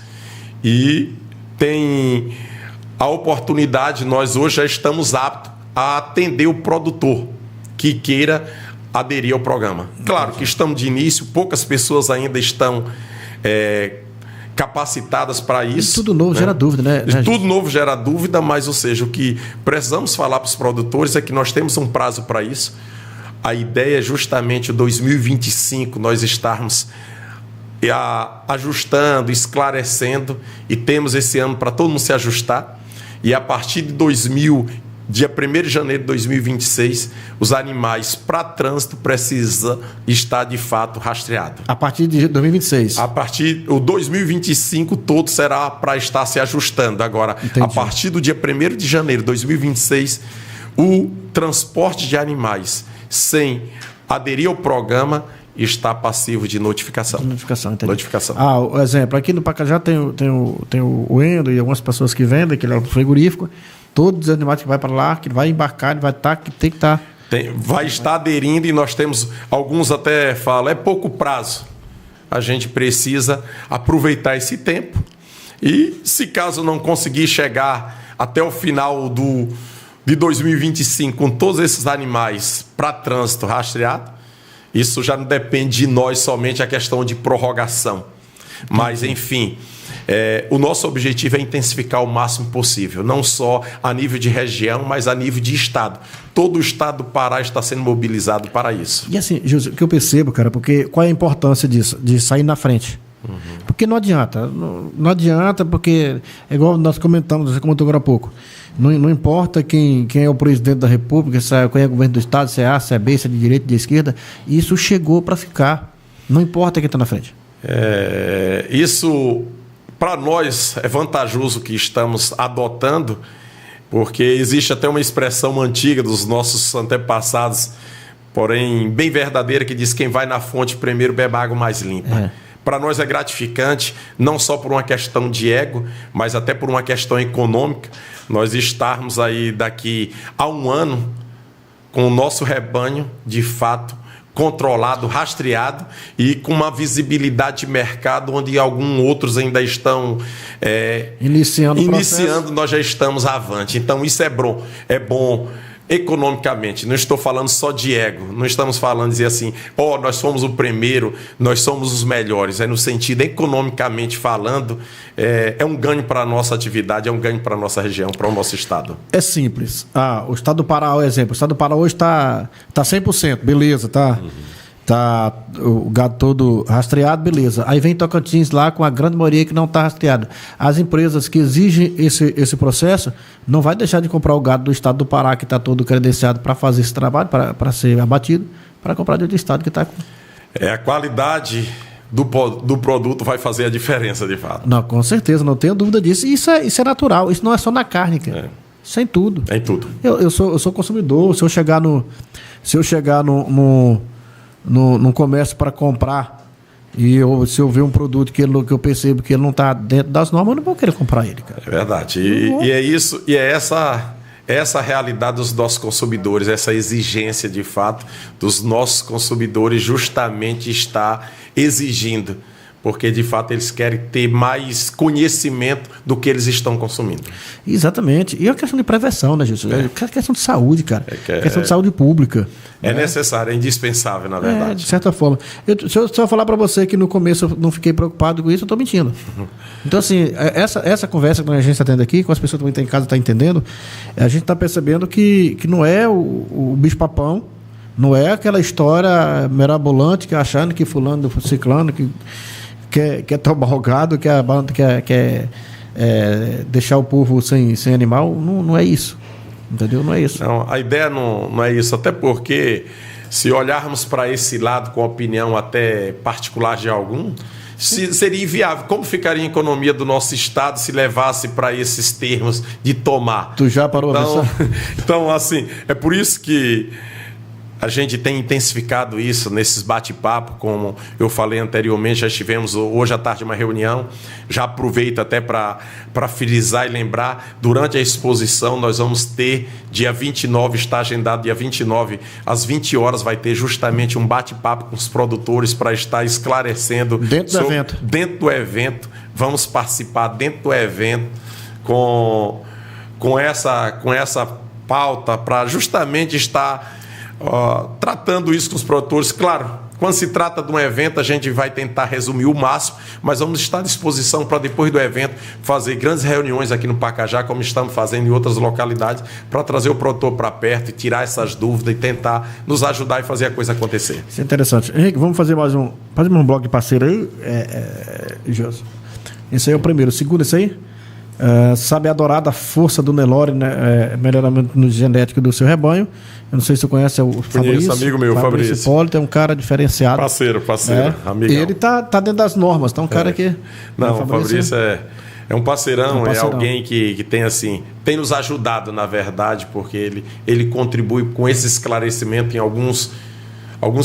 e tem a oportunidade, nós hoje já estamos aptos a atender o produtor que queira aderir ao programa. Claro que estamos de início, poucas pessoas ainda estão capacitadas para isso. E tudo novo, né? Gera dúvida, né? Tudo novo gera dúvida, mas, ou seja, o que precisamos falar para os produtores é que nós temos um prazo para isso. A ideia é justamente 2025 nós estarmos ajustando, esclarecendo, e temos esse ano para todo mundo se ajustar. E a partir de dia 1º de janeiro de 2026, os animais para trânsito precisam estar de fato rastreados. A partir de 2026? O 2025 todo será para estar se ajustando. Agora, entendi. A partir do dia 1º de janeiro de 2026, o transporte de animais sem aderir ao programa está passivo de notificação. Entendi. Notificação. O exemplo, aqui no Pacajá tem o Endo e algumas pessoas que vendem, que é o frigorífico. Todos os animais que vai para lá, que vai embarcar, ele vai estar, que tem que estar. Vai estar aderindo, e nós temos, alguns até falam, é pouco prazo. A gente precisa aproveitar esse tempo e, se caso não conseguir chegar até o final de 2025 com todos esses animais para trânsito rastreado, isso já não depende de nós somente, a questão de prorrogação. Mas, enfim, o nosso objetivo é intensificar o máximo possível, não só a nível de região, mas a nível de estado. Todo o estado do Pará está sendo mobilizado para isso. E assim, José, o que eu percebo, cara, porque qual é a importância disso, de sair na frente? Uhum. Porque não adianta. Não adianta, porque é igual nós comentamos, você comentou agora há pouco. Não importa quem é o presidente da República, quem é o governo do estado, se é A, se é B, se é de direita, de esquerda, isso chegou para ficar. Não importa quem está na frente. Isso, para nós, é vantajoso que estamos adotando, porque existe até uma expressão antiga dos nossos antepassados, porém bem verdadeira, que diz: quem vai na fonte primeiro bebe água mais limpa. Para nós é gratificante, não só por uma questão de ego, mas até por uma questão econômica, nós estarmos aí daqui a um ano com o nosso rebanho, de fato, controlado, rastreado e com uma visibilidade de mercado onde alguns outros ainda estão iniciando, nós já estamos avante. Então isso é bom economicamente. Não estou falando só de ego, não estamos falando de dizer assim, nós somos o primeiro, nós somos os melhores. É no sentido, economicamente falando, é um ganho para a nossa atividade, é um ganho para a nossa região, para o nosso estado. É simples. O estado do Pará, o exemplo, o estado do Pará hoje está 100%, beleza, tá? Tá o gado todo rastreado, beleza. Aí vem Tocantins lá com a grande maioria que não está rastreado. As empresas que exigem esse processo não vai deixar de comprar o gado do estado do Pará, que está todo credenciado para fazer esse trabalho, para ser abatido, para comprar de outro estado que está com... A qualidade do produto vai fazer a diferença, de fato. Não, com certeza, não tenho dúvida disso. Isso é natural, isso não é só na carne, cara. Isso é em tudo. É em tudo. Eu sou consumidor, se eu chegar no comércio para comprar e se eu ver um produto que eu percebo que ele não está dentro das normas, eu não vou querer comprar ele, cara. É verdade. E é isso, e é essa a realidade dos nossos consumidores, essa exigência de fato dos nossos consumidores justamente está exigindo porque de fato eles querem ter mais conhecimento do que eles estão consumindo. Exatamente. E a questão de prevenção, né, Jesus? É questão de saúde, cara. Questão de saúde pública. É necessário, é indispensável, na verdade. De certa forma. Se eu falar para você que no começo eu não fiquei preocupado com isso, eu estou mentindo. Então, assim, essa conversa que a gente está tendo aqui, com as pessoas que também estão em casa, estão entendendo, a gente está percebendo que não é o bicho-papão, não é aquela história mirabolante que achando que fulano, ciclano, que quer tomar rogado, quer deixar o povo sem animal. Não é isso. Entendeu? Não é isso. Não, a ideia não é isso. Até porque, se olharmos para esse lado com opinião até particular de algum, seria inviável. Como ficaria a economia do nosso Estado se levasse para esses termos de tomar? Tu já parou a pensar? Então, assim, é por isso que a gente tem intensificado isso nesses bate-papos, como eu falei anteriormente, já estivemos hoje à tarde uma reunião, já aproveito até para frisar e lembrar, durante a exposição nós vamos ter, dia 29, está agendado dia 29, às 20 horas vai ter justamente um bate-papo com os produtores para estar esclarecendo. Dentro do evento? Dentro do evento, vamos participar dentro do evento com essa pauta para justamente estar tratando isso com os produtores. Claro, quando se trata de um evento, a gente vai tentar resumir o máximo, mas vamos estar à disposição para, depois do evento, fazer grandes reuniões aqui no Pacajá, como estamos fazendo em outras localidades, para trazer o produtor para perto e tirar essas dúvidas e tentar nos ajudar e fazer a coisa acontecer. Isso é interessante. Henrique, vamos fazer mais um bloco de parceiro aí, José. Esse aí é o primeiro. O segundo, esse aí? Sabe a adorada força do Nelore, né, melhoramento no genético do seu rebanho. Eu não sei se você conhece o Fabrício. Conheço, amigo meu, Fabrício. Hipólito é um cara diferenciado. Parceiro, amigão. Ele tá dentro das normas, tá um cara que... Não, o Fabrício é um parceirão, é alguém que tem, assim, tem nos ajudado, na verdade, porque ele contribui com esse esclarecimento em alguns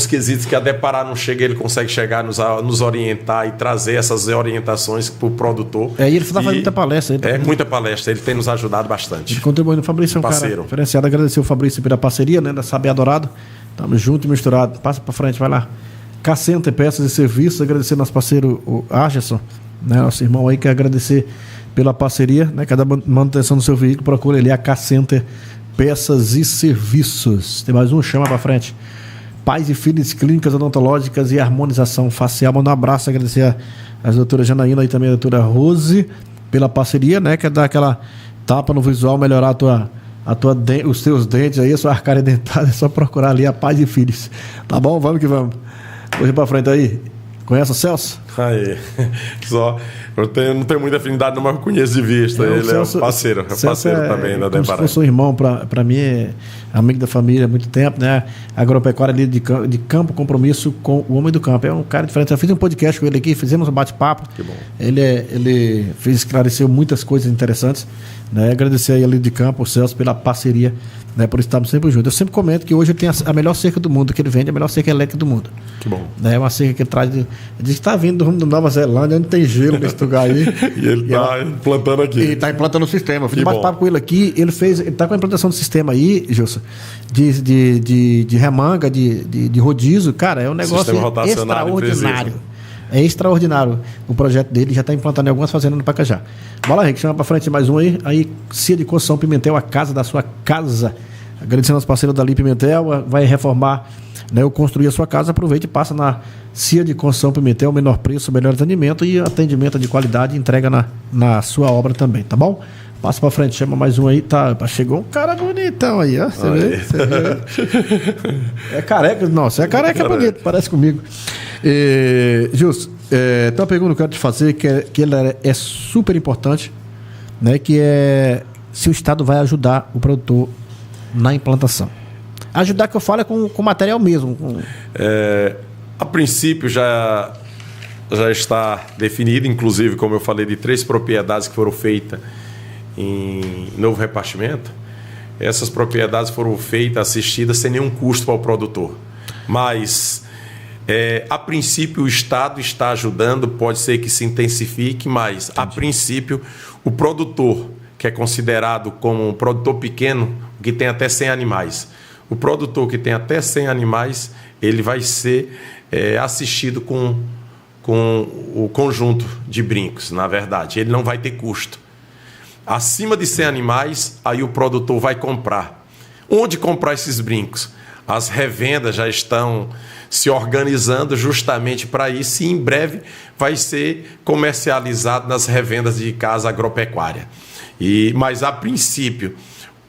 quesitos que a Deparar não chega, ele consegue chegar, nos orientar e trazer essas orientações para o produtor. E ele está fazendo muita palestra. Muita palestra, ele tem nos ajudado bastante. Ele contribuindo. O Fabrício é um cara diferenciado. Agradecer o Fabrício pela parceria, né, da Sabiá Dourado. Estamos juntos e misturados. Passa para frente, vai lá. K-Center, peças e serviços. Agradecer nosso parceiro, o Argerson, né, nosso irmão aí, quer agradecer pela parceria, né, cada manutenção do seu veículo. Procura ele, a K-Center, peças e serviços. Tem mais um, chama para frente. Pais e Filhos, clínicas odontológicas e harmonização facial. Manda um abraço, agradecer a doutora Janaína e também a doutora Rose pela parceria, né? Quer dar aquela tapa no visual, melhorar os teus dentes aí, a sua arcária dentada, é só procurar ali a Pais e Filhos. Tá bom? Vamos que vamos. Hoje pra frente aí. Conhece o Celso? Aí. Eu não tenho muita afinidade, mas eu conheço de vista. Ele Celso, é um parceiro. Também da Deparar. Eu sou irmão, para mim, é amigo da família há muito tempo, né? Agropecuária ali de campo, compromisso com o homem do campo. É um cara diferente. Eu fiz um podcast com ele aqui, fizemos um bate-papo. Que bom. Ele esclareceu muitas coisas interessantes. Né? Agradecer aí ali de campo, o Celso, pela parceria, né? Por estarmos sempre juntos. Eu sempre comento que hoje ele tem a melhor cerca do mundo, que ele vende, a melhor cerca elétrica do mundo. Que bom. Né? É uma cerca que ele traz. Ele diz que está vindo do rumo da Nova Zelândia, onde tem gelo nesse lugar aí. E ele está implantando aqui. Ele está implantando o sistema. Eu fiz um bate-papo com ele aqui. Ele está com a implantação do sistema aí, Gilson, de remanga, de rodízio. Cara, é um negócio extraordinário. É extraordinário o projeto dele, já está implantando em algumas fazendas no Pacajá. Bola, Henrique, chama para frente mais um aí. Aí, Cia de Construção Pimentel, a casa da sua casa. Agradecendo aos parceiros da Pimentel, vai reformar, né, ou construir a sua casa. Aproveite e passa na Cia de Construção Pimentel, menor preço, melhor atendimento e atendimento de qualidade, entrega na sua obra também, tá bom? Passa pra frente, chama mais um aí. Tá, chegou um cara bonitão aí, ó. Você vê? É careca, não, você é careca bonito, parece comigo. Justo, tem uma pergunta que eu quero te fazer, que ela é super importante, né? Que é se o Estado vai ajudar o produtor na implantação. Ajudar, que eu falo, é com material mesmo. A princípio já está definido, inclusive, como eu falei, de 3 propriedades que foram feitas em novo repartimento. Essas propriedades foram feitas, assistidas, sem nenhum custo para o produtor. Mas, a princípio, o Estado está ajudando, pode ser que se intensifique, mas, a princípio, o produtor, que é considerado como um produtor pequeno, que tem até 100 animais. O produtor que tem até 100 animais, ele vai ser assistido com com o conjunto de brincos, na verdade. Ele não vai ter custo. Acima de 100 animais, aí o produtor vai comprar. Onde comprar esses brincos? As revendas já estão se organizando justamente para isso, e em breve vai ser comercializado nas revendas de casa agropecuária. Mas, a princípio,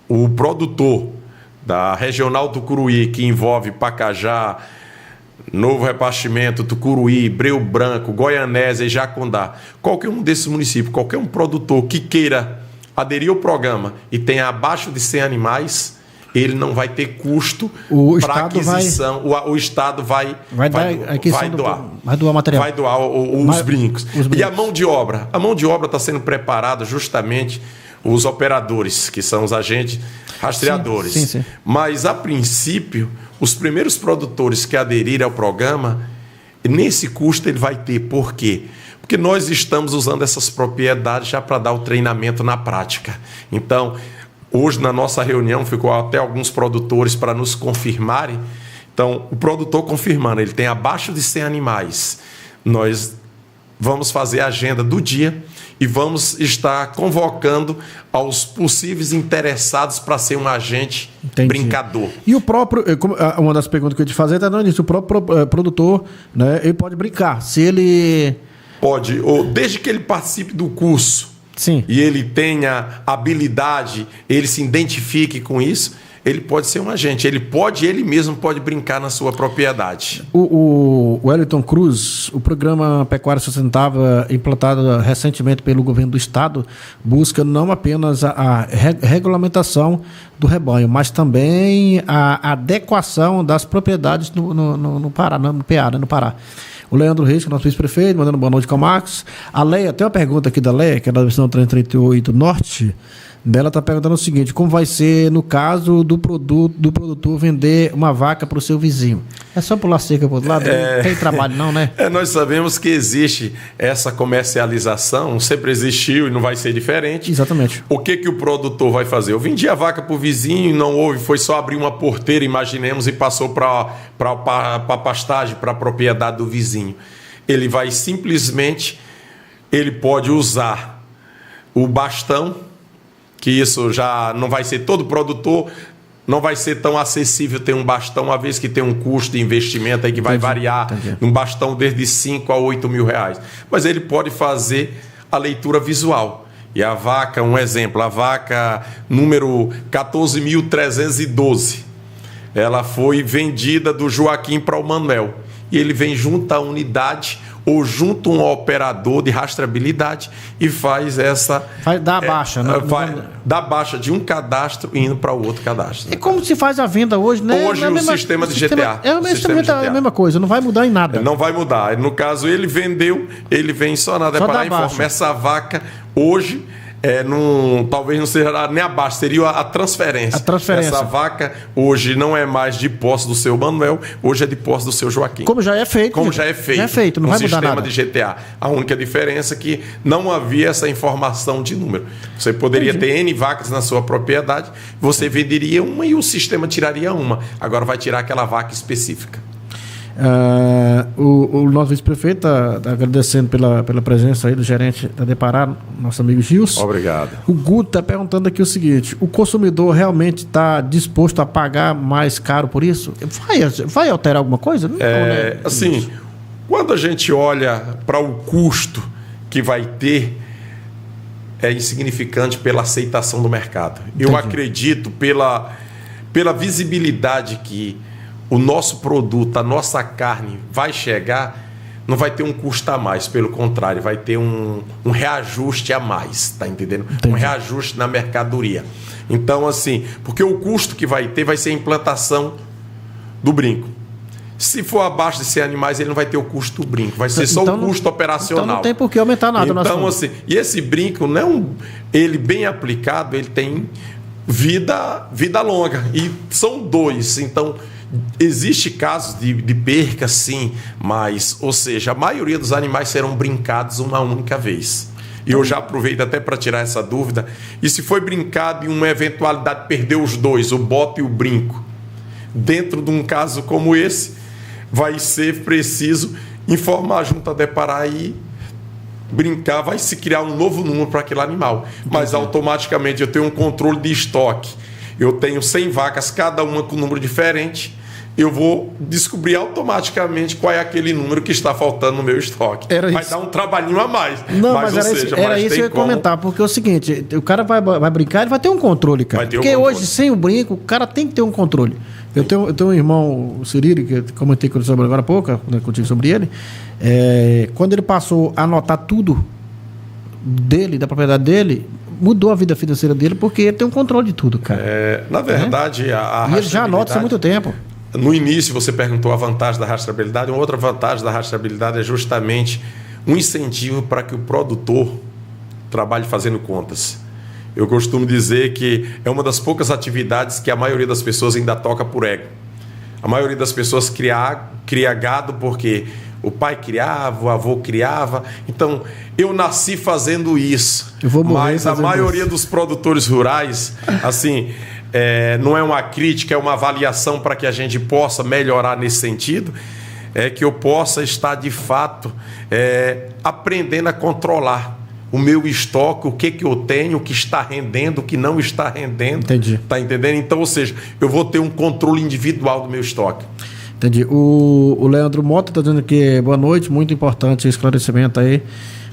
o produtor da Regional Tucuruí, que envolve Pacajá, Novo Repartimento, Tucuruí, Breu Branco, Goianésia e Jacundá, qualquer um desses municípios, qualquer um produtor que queira aderir ao programa e tenha abaixo de 100 animais, ele não vai ter custo para aquisição. O Estado vai doar material. Vai doar os brincos. E a mão de obra? A mão de obra está sendo preparada justamente os operadores, que são os agentes rastreadores. Sim. Mas, a princípio, os primeiros produtores que aderirem ao programa, nesse custo ele vai ter. Por quê? Porque nós estamos usando essas propriedades já para dar o treinamento na prática. Então, hoje, na nossa reunião, ficou até alguns produtores para nos confirmarem. Então, o produtor confirmando, ele tem abaixo de 100 animais. Nós vamos fazer a agenda do dia e vamos estar convocando aos possíveis interessados para ser um agente brincador. E o próprio, uma das perguntas que eu ia te fazer está dando isso, o próprio produtor, né, ele pode brincar, se ele... Pode, ou desde que ele participe do curso. Sim. E ele tenha habilidade, ele se identifique com isso, ele pode ser um agente. Ele mesmo pode brincar na sua propriedade. O Wellington Cruz, o programa Pecuária Sustentável, implantado recentemente pelo governo do estado, busca não apenas a regulamentação do rebanho, mas também a adequação das propriedades no Pará. O Leandro Reis, que é nosso vice-prefeito, mandando boa noite com o Marcos. A Leia, tem uma pergunta aqui da Leia, que é da versão 338 Norte. Dela está perguntando o seguinte: como vai ser no caso do produtor vender uma vaca para o seu vizinho? É só pular cerca para o outro lado? Não tem trabalho não, né? Nós sabemos que existe essa comercialização, sempre existiu e não vai ser diferente. Exatamente. O que o produtor vai fazer? Eu vendi a vaca para o vizinho e não houve, foi só abrir uma porteira, imaginemos, e passou para a pastagem, para a propriedade do vizinho. Ele vai simplesmente, ele pode usar o bastão, que isso já não vai ser todo produtor, não vai ser tão acessível ter um bastão, uma vez que tem um custo de investimento aí que vai variar, um bastão desde 5 a 8 mil reais. Mas ele pode fazer a leitura visual. E a vaca, um exemplo, a vaca número 14.312, ela foi vendida do Joaquim para o Manuel. E ele vem junto à unidade ou junto a um operador de rastreabilidade e faz essa... Vai dar a baixa, né? Vai dar baixa de um cadastro indo para o outro cadastro. É como se faz a venda hoje, né? Hoje o sistema de GTA. É a mesma coisa, não vai mudar em nada. Não vai mudar. No caso, ele vendeu, ele vem só na deparar e informa. Essa vaca hoje... talvez não seja nem abaixo, seria a transferência. Essa vaca hoje não é mais de posse do seu Manuel, hoje é de posse do seu Joaquim. Como já é feito. Já é feito, não vai mudar nada. No sistema de GTA. A única diferença é que não havia essa informação de número. Você poderia ter N vacas na sua propriedade, você venderia uma e o sistema tiraria uma. Agora vai tirar aquela vaca específica. O nosso vice-prefeito está agradecendo pela presença aí do gerente da Deparar, nosso amigo Gilson. Obrigado. O Guto está perguntando aqui o seguinte: o consumidor realmente está disposto a pagar mais caro por isso? Vai alterar alguma coisa? Não, né? Assim, quando a gente olha para o custo que vai ter, é insignificante pela aceitação do mercado. Entendi. Eu acredito pela visibilidade que o nosso produto, a nossa carne vai chegar, não vai ter um custo a mais, pelo contrário, vai ter um reajuste a mais, tá entendendo? Entendi. Um reajuste na mercadoria. Então, assim, porque o custo que vai ter vai ser a implantação do brinco. Se for abaixo de 100 animais, ele não vai ter o custo do brinco, vai ser só o custo operacional. Então não tem por que aumentar nada. Então, assim, e esse brinco, ele bem aplicado, ele tem vida longa, e são 2, então... Existe casos de perca, sim, mas, ou seja, a maioria dos animais serão brincados uma única vez. E eu já aproveito até para tirar essa dúvida. E se foi brincado em uma eventualidade perder os dois, o bote e o brinco, dentro de um caso como esse, vai ser preciso informar a junta de Paraí, brincar, vai se criar um novo número para aquele animal. Mas automaticamente eu tenho um controle de estoque. Eu tenho 100 vacas, cada uma com um número diferente. Eu vou descobrir automaticamente qual é aquele número que está faltando no meu estoque. Vai dar um trabalhinho a mais. Não, mas era isso que eu ia comentar, porque é o seguinte, o cara vai brincar, ele vai ter um controle, cara. Porque hoje, sem o brinco, o cara tem que ter um controle. Eu tenho um irmão, o Cirilo, que eu comentei sobre agora há pouco, contigo sobre ele. Quando ele passou a anotar tudo dele, da propriedade dele, mudou a vida financeira dele, porque ele tem um controle de tudo, cara. Na verdade, e ele já anota isso há muito tempo. No início você perguntou a vantagem da rastreabilidade. Uma outra vantagem da rastreabilidade é justamente um incentivo para que o produtor trabalhe fazendo contas. Eu costumo dizer que é uma das poucas atividades que a maioria das pessoas ainda toca por ego. A maioria das pessoas cria gado porque o pai criava, o avô criava. Então, eu nasci fazendo isso. Mas a maioria dos produtores rurais, assim... não é uma crítica, é uma avaliação para que a gente possa melhorar nesse sentido, que eu possa estar de fato aprendendo a controlar o meu estoque, o que eu tenho, o que está rendendo, o que não está rendendo. Entendi. Tá entendendo? Então, ou seja, eu vou ter um controle individual do meu estoque. Entendi. O Leandro Mota está dizendo que boa noite, muito importante esse esclarecimento aí.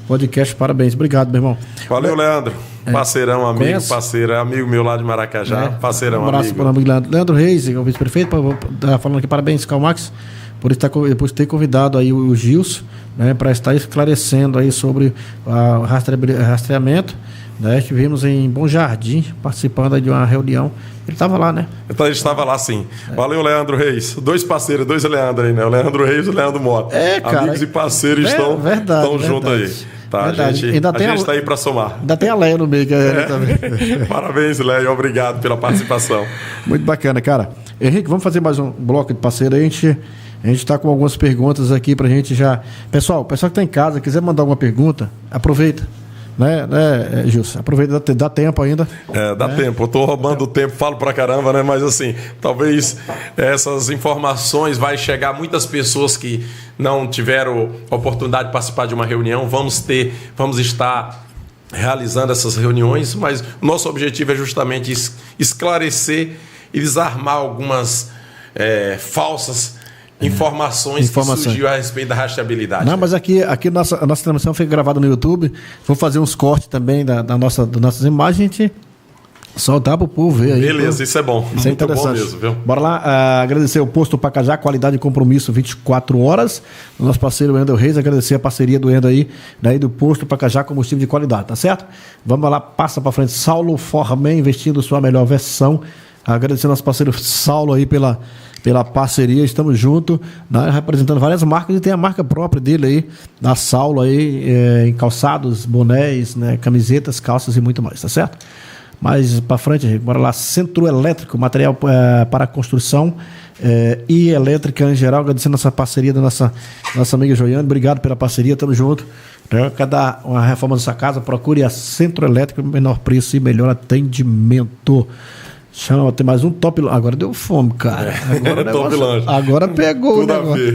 Podcast, parabéns. Obrigado, meu irmão. Valeu, Leandro. Parceirão, amigo, parceiro, amigo meu lá de Maracajá. Parceirão, um abraço para o amigo Leandro Reis, o vice-prefeito, falando aqui, parabéns, Karl Marx, por ter convidado aí o Gilson, né, para estar esclarecendo aí sobre o rastreamento, né, que vimos em Bom Jardim, participando aí de uma reunião. Ele estava lá, né? Ele estava lá, sim. Valeu, Leandro Reis. Dois parceiros, dois Leandro aí, né? O Leandro Reis e o Leandro Mota. Cara, amigos e parceiros estão juntos aí. Tá, a gente está aí para somar. Ainda tem a Leia no meio, também. Parabéns, Leia. Obrigado pela participação. Muito bacana, cara. Henrique, vamos fazer mais um bloco de parceiro aí. A gente está com algumas perguntas aqui para a gente já... Pessoal que está em casa, quiser mandar alguma pergunta, aproveita. Né, Gilson? Aproveita, dá tempo ainda. Dá tempo. Eu estou roubando o tempo, falo pra caramba, né? Mas assim, talvez essas informações vai chegar a muitas pessoas que não tiveram oportunidade de participar de uma reunião. Vamos estar realizando essas reuniões, mas o nosso objetivo é justamente esclarecer e desarmar algumas falsas informações que surgiu a respeito da rastreabilidade. Não, mas aqui a nossa transmissão foi gravada no YouTube. Vou fazer uns cortes também das nossas imagens, a gente soltar para o povo ver aí. Beleza, isso é bom. Isso é muito bom mesmo, viu? Bora lá, agradecer o Posto Pacajá, qualidade e compromisso 24 horas. O nosso parceiro Wendel Reis, agradecer a parceria do Wendel aí, daí do Posto Pacajá, combustível de qualidade, tá certo? Vamos lá, passa para frente. Saulo Forman, investindo sua melhor versão. Agradecer ao nosso parceiro Saulo aí pela parceria, estamos juntos, né, representando várias marcas, e tem a marca própria dele aí, da Saulo aí, em calçados, bonés, né, camisetas, calças e muito mais, tá certo? Mas para frente, Henrique, bora lá. Centro Elétrico, material para construção e elétrica em geral, agradecendo essa parceria da nossa amiga Joiane, obrigado pela parceria, estamos juntos. Quer dar uma reforma na sua casa, procure a Centro Elétrico, menor preço e melhor atendimento. Chama, tem mais um top. Agora deu fome, cara. Agora pegou o negócio.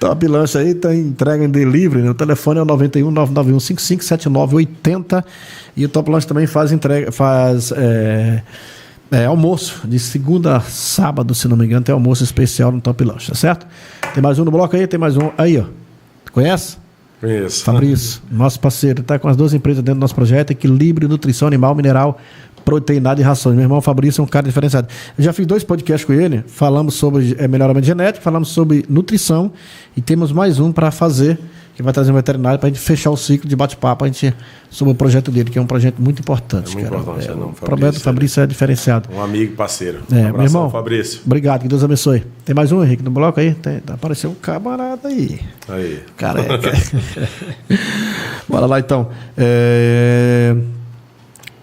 Top Lanche aí, tá entrega em delivery, né? O telefone é o 91 991 557980 e o Top Lanche também faz almoço de segunda a sábado, se não me engano, tem almoço especial no Top Lanche, tá certo? Tem mais um no bloco aí, tem mais um aí, ó. Conhece? Conheço. Fabrício, nosso parceiro, tá com as duas empresas dentro do nosso projeto: Equilíbrio, Nutrição Animal, Mineral, Proteinado e Rações. Meu irmão Fabrício é um cara diferenciado. Eu já fiz 2 podcasts com ele, falamos sobre melhoramento genético, falamos sobre nutrição e temos mais um para fazer, que vai trazer um veterinário para a gente fechar o ciclo de bate-papo sobre o projeto dele, que é um projeto muito importante. Muito importante. O projeto do Fabrício é diferenciado. Um amigo e parceiro. Meu irmão, Fabrício. Obrigado, que Deus abençoe. Tem mais um, Henrique, no bloco aí? Apareceu um camarada aí. Careca. Bora lá, então.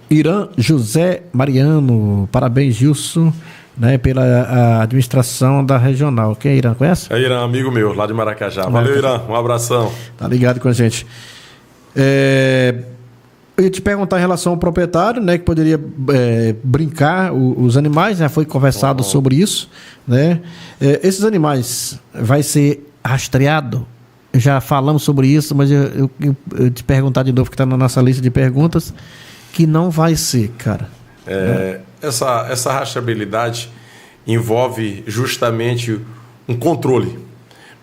Irã José Mariano, parabéns, Gilson, né, pela administração da regional. Quem é Irã? Conhece? É Irã, amigo meu, lá de Maracajá. Valeu, Irã, um abração. Tá ligado com a gente. Eu ia te perguntar em relação ao proprietário, né, que poderia brincar os animais, né, foi conversado sobre isso, né? Esses animais vai ser rastreado? Já falamos sobre isso, mas eu te perguntar de novo, que está na nossa lista de perguntas, que não vai ser, cara. Essa rastreabilidade envolve justamente um controle.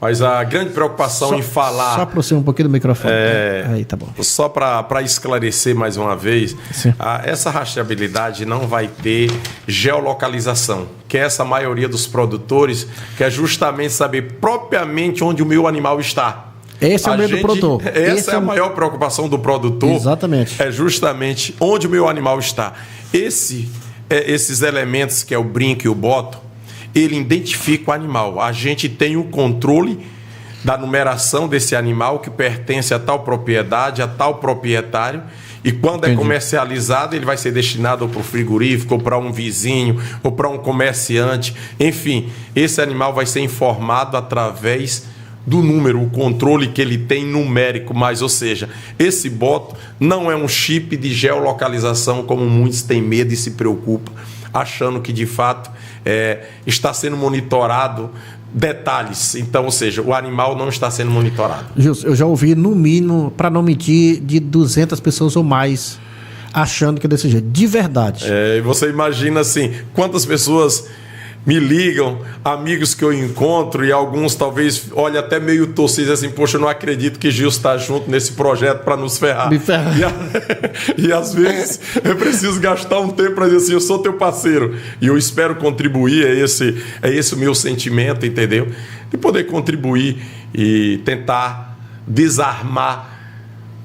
Mas a grande preocupação em falar... Só aproxima um pouquinho do microfone. Aí, tá bom. Só para esclarecer mais uma vez, essa rastreabilidade não vai ter geolocalização, que é essa maioria dos produtores, que é justamente saber propriamente onde o meu animal está. Esse é o medo do produtor. Essa é a maior preocupação do produtor. Exatamente. É justamente onde o meu animal está. Esses elementos, que é o brinco e o boto, ele identifica o animal. A gente tem o controle da numeração desse animal que pertence a tal propriedade, a tal proprietário, e quando é comercializado, ele vai ser destinado para o frigorífico, ou para um vizinho, ou para um comerciante. Enfim, esse animal vai ser informado através do número, o controle que ele tem numérico, mas, ou seja, esse boto não é um chip de geolocalização, como muitos têm medo e se preocupam, achando que, de fato, está sendo monitorado detalhes. Então, ou seja, o animal não está sendo monitorado. Gilson, eu já ouvi, no mínimo, para não mentir, de 200 pessoas ou mais achando que é desse jeito. De verdade. E você imagina, assim, quantas pessoas me ligam, amigos que eu encontro, e alguns talvez olhem até meio torcidos assim, poxa, eu não acredito que Gil está junto nesse projeto para nos ferrar. Me ferra. E às vezes eu preciso gastar um tempo para dizer assim, eu sou teu parceiro e eu espero contribuir, é esse o meu sentimento, entendeu? De poder contribuir e tentar desarmar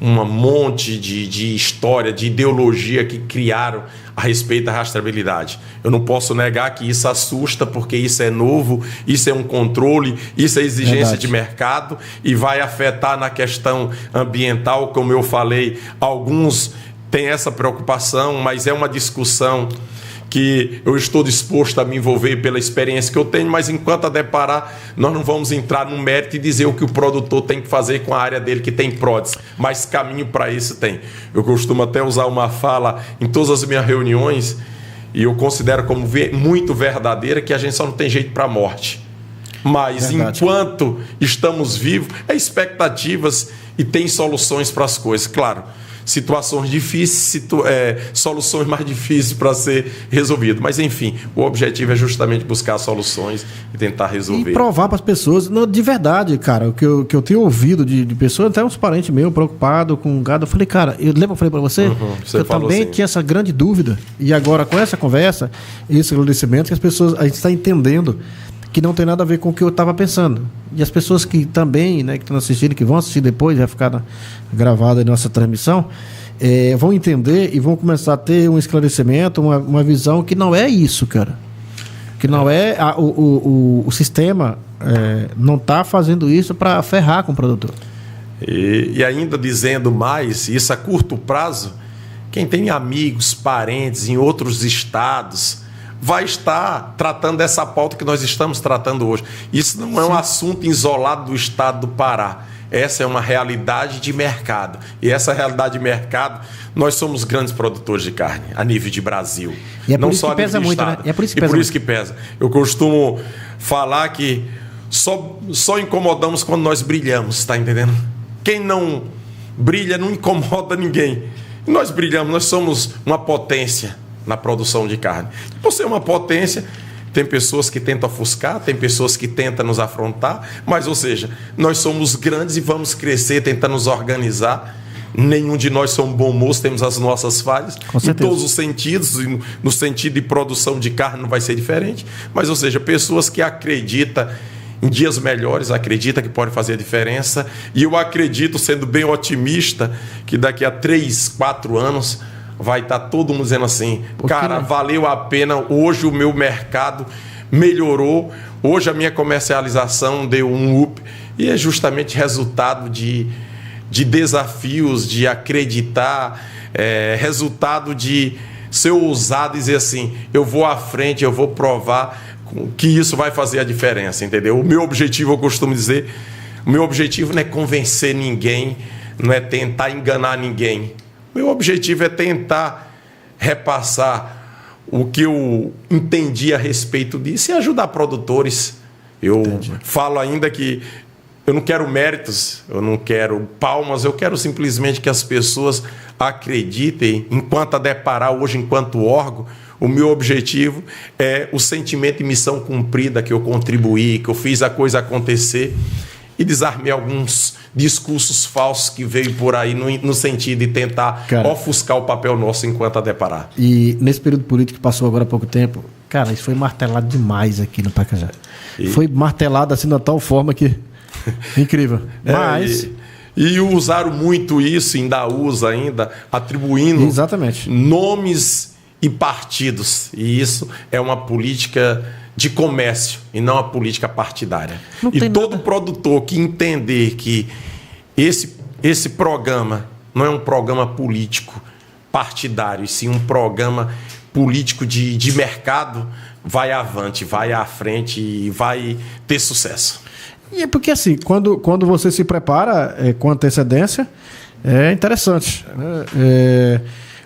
um monte de história, de ideologia que criaram a respeito da rastreabilidade. Eu não posso negar que isso assusta, porque isso é novo, isso é um controle, isso é exigência de mercado e vai afetar na questão ambiental, como eu falei. Alguns têm essa preocupação, mas é uma discussão que eu estou disposto a me envolver pela experiência que eu tenho, mas enquanto a deparar, nós não vamos entrar no mérito e dizer o que o produtor tem que fazer com a área dele, que tem prótese, mas caminho para isso tem. Eu costumo até usar uma fala em todas as minhas reuniões, e eu considero como muito verdadeira, que a gente só não tem jeito para a morte. Mas enquanto estamos vivos, expectativas e tem soluções para as coisas, claro. Situações difíceis, soluções mais difíceis para ser resolvido. Mas, enfim, o objetivo é justamente buscar soluções e tentar resolver. E provar para as pessoas, não, de verdade, cara, o que eu tenho ouvido de pessoas, até uns parentes meus preocupados com gado, eu falei, cara, lembra que eu falei para você? Eu também tinha essa grande dúvida. E agora, com essa conversa, esse esclarecimento, que as pessoas, a gente está entendendo que não tem nada a ver com o que eu estava pensando. E as pessoas que também, né, que estão assistindo, que vão assistir depois, vai ficar gravada a nossa transmissão, vão entender e vão começar a ter um esclarecimento, uma visão que não é isso, cara. Que não é... O sistema não está fazendo isso para ferrar com o produtor. E ainda dizendo mais, isso a curto prazo, quem tem amigos, parentes em outros estados vai estar tratando dessa pauta que nós estamos tratando hoje. Isso não é um assunto isolado do estado do Pará. Essa é uma realidade de mercado. E essa realidade de mercado, nós somos grandes produtores de carne a nível de Brasil. E é por isso que pesa muito, né? É por isso que pesa. Eu costumo falar que só incomodamos quando nós brilhamos, tá entendendo? Quem não brilha não incomoda ninguém. E nós brilhamos, nós somos uma potência na produção de carne. Por ser uma potência, tem pessoas que tentam ofuscar, tem pessoas que tentam nos afrontar, mas, ou seja, nós somos grandes e vamos crescer, tentando nos organizar. Nenhum de nós somos bom moço, temos as nossas falhas, em todos os sentidos, e no sentido de produção de carne não vai ser diferente, mas, ou seja, pessoas que acreditam em dias melhores, acredita que pode fazer a diferença, e eu acredito, sendo bem otimista, que daqui a 3, 4 anos vai estar todo mundo dizendo assim, cara, valeu a pena, hoje o meu mercado melhorou, hoje a minha comercialização deu um up, e é justamente resultado de desafios, de acreditar, resultado de ser ousado e dizer assim, eu vou à frente, eu vou provar que isso vai fazer a diferença, entendeu? O meu objetivo, eu costumo dizer, o meu objetivo não é convencer ninguém, não é tentar enganar ninguém. Meu objetivo é tentar repassar o que eu entendi a respeito disso e ajudar produtores. Eu falo ainda que eu não quero méritos, eu não quero palmas, eu quero simplesmente que as pessoas acreditem, enquanto a Deparar hoje, enquanto órgão, o meu objetivo é o sentimento de missão cumprida, que eu contribuí, que eu fiz a coisa acontecer, e desarmei alguns discursos falsos que veio por aí no sentido de tentar ofuscar o papel nosso enquanto a Deparar. E nesse período político que passou agora há pouco tempo, cara, isso foi martelado demais aqui no Pacajá. Foi martelado assim de tal forma que... Incrível. Mas... E usaram muito isso, ainda usa atribuindo exatamente nomes e partidos. E isso é uma política de comércio e não uma política partidária. E todo produtor que entender que esse programa não é um programa político partidário, e sim um programa político de mercado, vai avante, vai à frente e vai ter sucesso. E é porque assim, quando você se prepara com antecedência, é interessante. Né?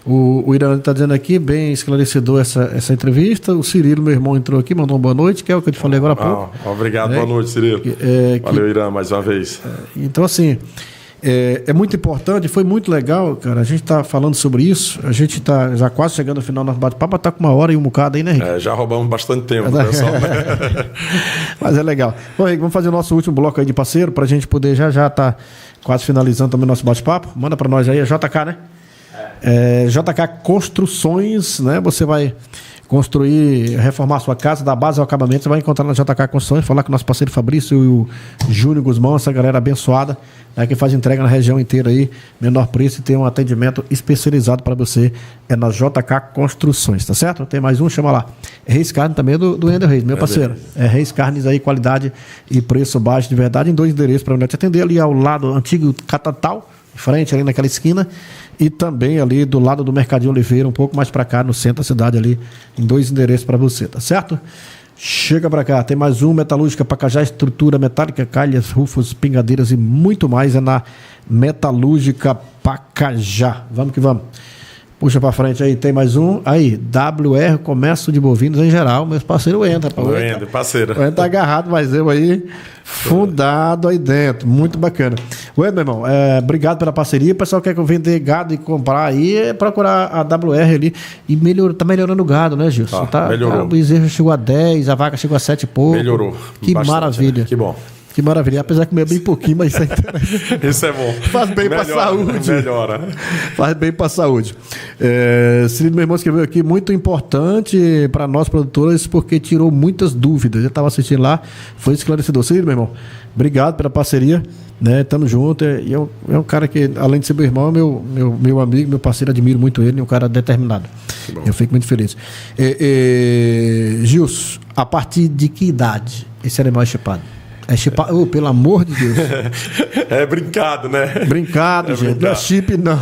O Irã está dizendo aqui, bem esclarecedor essa entrevista. O Cirilo, meu irmão, entrou aqui, mandou uma boa noite, que é o que eu te falei agora há pouco. Obrigado, boa noite, Cirilo. Valeu, Irã, mais uma vez. Então, assim, é muito importante, foi muito legal, cara. A gente está falando sobre isso, a gente está já quase chegando ao final do nosso bate-papo, está com 1 hora e um bocado aí, né, Henrique? Já roubamos bastante tempo, pessoal. Mas é legal. Bom, Henrique, vamos fazer o nosso último bloco aí de parceiro, para a gente poder já tá quase finalizando também o nosso bate-papo. Manda para nós aí, é JK, né? JK Construções, né? Você vai construir, reformar a sua casa, da base ao acabamento, você vai encontrar na JK Construções, falar com o nosso parceiro Fabrício e o Júnior Guzmão, essa galera abençoada, né, que faz entrega na região inteira aí, menor preço, e tem um atendimento especializado para você, na JK Construções, tá certo? Tem mais um, chama lá. Reis Carne também do Ender Reis, meu parceiro. Reis Carnes aí, qualidade e preço baixo de verdade, em 2 endereços para te atender, ali ao lado antigo Catatal, frente ali naquela esquina, e também ali do lado do Mercadinho Oliveira, um pouco mais para cá, no centro da cidade ali, em 2 endereços para você, tá certo? Chega para cá, tem mais um, Metalúrgica Pacajá, estrutura metálica, calhas, rufos, pingadeiras e muito mais, é na Metalúrgica Pacajá. Vamos que vamos. Puxa para frente aí, tem mais um. Aí, WR, Comércio de Bovinos em geral, meus parceiros entram. O Ender, parceiro. O Ender tá agarrado, mas eu aí, fundado aí dentro. Muito bacana. O Ender, meu irmão, obrigado pela parceria. O pessoal quer vender gado e comprar aí, é procurar a WR ali. E tá melhorando o gado, né, Gilson? Melhorou. O bezerro chegou a 10, a vaca chegou a 7 e pouco. Melhorou. Que bastante, Né? maravilha. Que bom. Que maravilha, apesar de comer bem pouquinho, mas isso é interessante. Isso é bom. Faz bem para a saúde. Melhora. Faz bem para a saúde. Cirilo, meu irmão, escreveu aqui, muito importante para nós produtores, porque tirou muitas dúvidas. Eu estava assistindo lá, foi esclarecedor. Cirilo, meu irmão, obrigado pela parceria, né? Tamo junto. E é um cara que, além de ser meu irmão, meu amigo, meu parceiro, admiro muito ele, é um cara determinado. Eu fico muito feliz. Gilson, a partir de que idade esse animal é chipado? É chipado, pelo amor de Deus. É brincado, né? Brincado, gente. Brincado. Não é chip, não.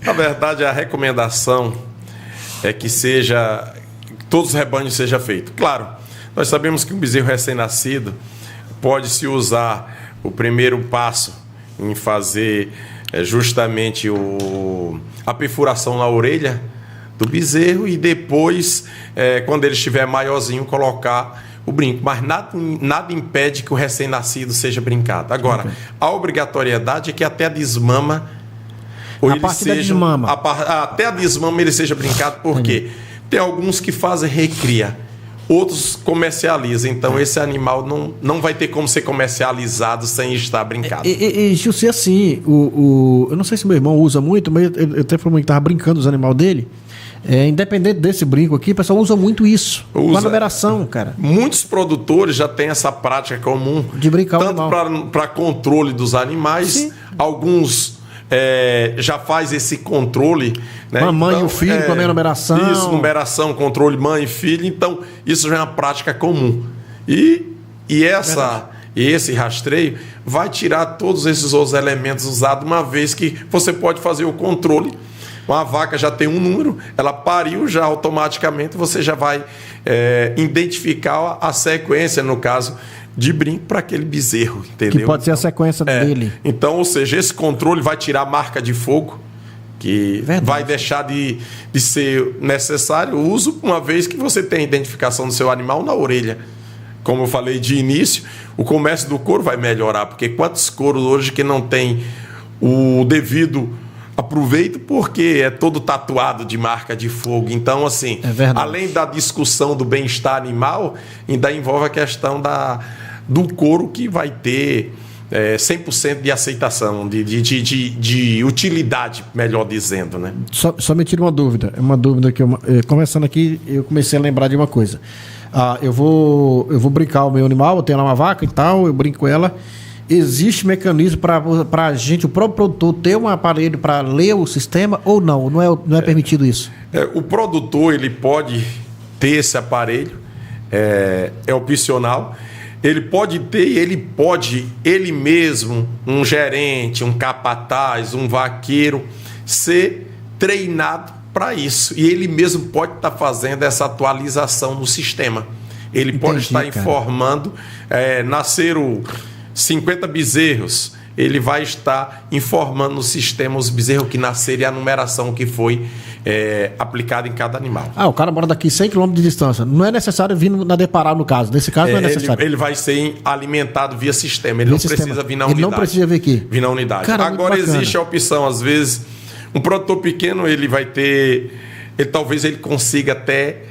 Na verdade, a recomendação é que todos os rebanhos sejam feitos. Claro, nós sabemos que um bezerro recém-nascido pode-se usar o primeiro passo em fazer justamente a perfuração na orelha do bezerro e depois, quando ele estiver maiorzinho, colocar o brinco, mas nada impede que o recém-nascido seja brincado. Agora, a obrigatoriedade é que até a desmama até a desmama ele seja brincado, porque tem alguns que fazem recria, outros comercializam, então esse animal não vai ter como ser comercializado sem estar brincado. Gilson, assim, eu não sei se meu irmão usa muito, mas eu até falei que estava brincando os animais dele. Independente desse brinco aqui, o pessoal usa muito isso. Com a numeração, cara. Muitos produtores já têm essa prática comum de brincar tanto para controle dos animais. Sim. Alguns já faz esse controle, né? Mãe e o filho com a minha numeração. Isso, numeração, controle mãe e filho. Então, isso já é uma prática comum. E esse rastreio vai tirar todos esses outros elementos usados, uma vez que você pode fazer o controle. Uma vaca já tem um número, ela pariu, já automaticamente você já vai identificar a sequência, no caso, de brinco para aquele bezerro, entendeu? Que pode ser a sequência dele. Então, ou seja, esse controle vai tirar a marca de fogo, que vai deixar de ser necessário o uso, uma vez que você tem a identificação do seu animal na orelha. como eu falei de início, o comércio do couro vai melhorar, porque quantos couros hoje que não tem o devido aproveito, porque é todo tatuado de marca de fogo. Então, assim, além da discussão do bem-estar animal, ainda envolve a questão do couro que vai ter 100% de aceitação, de utilidade, melhor dizendo, né? Só me tira uma dúvida. É uma dúvida que começando aqui, eu comecei a lembrar de uma coisa. Eu vou brincar o meu animal, eu tenho lá uma vaca e tal, eu brinco com ela. Existe mecanismo para a gente, o próprio produtor, ter um aparelho para ler o sistema ou não? Não é permitido isso? O produtor, ele pode ter esse aparelho, é opcional. Ele pode ter e ele mesmo, um gerente, um capataz, um vaqueiro, ser treinado para isso. E ele mesmo pode estar fazendo essa atualização no sistema. Ele pode estar informando, nasceram 50 bezerros, ele vai estar informando no sistema os bezerros que nasceram e a numeração que foi aplicada em cada animal. O cara mora daqui 100 km de distância. Não é necessário vir na Deparar, no caso. Nesse caso, não é necessário. Ele vai ser alimentado via sistema. Ele não precisa vir na unidade. Ele não precisa vir aqui. Vir na unidade. Cara, agora existe a opção, às vezes, um produtor pequeno, ele vai ter... talvez ele consiga até...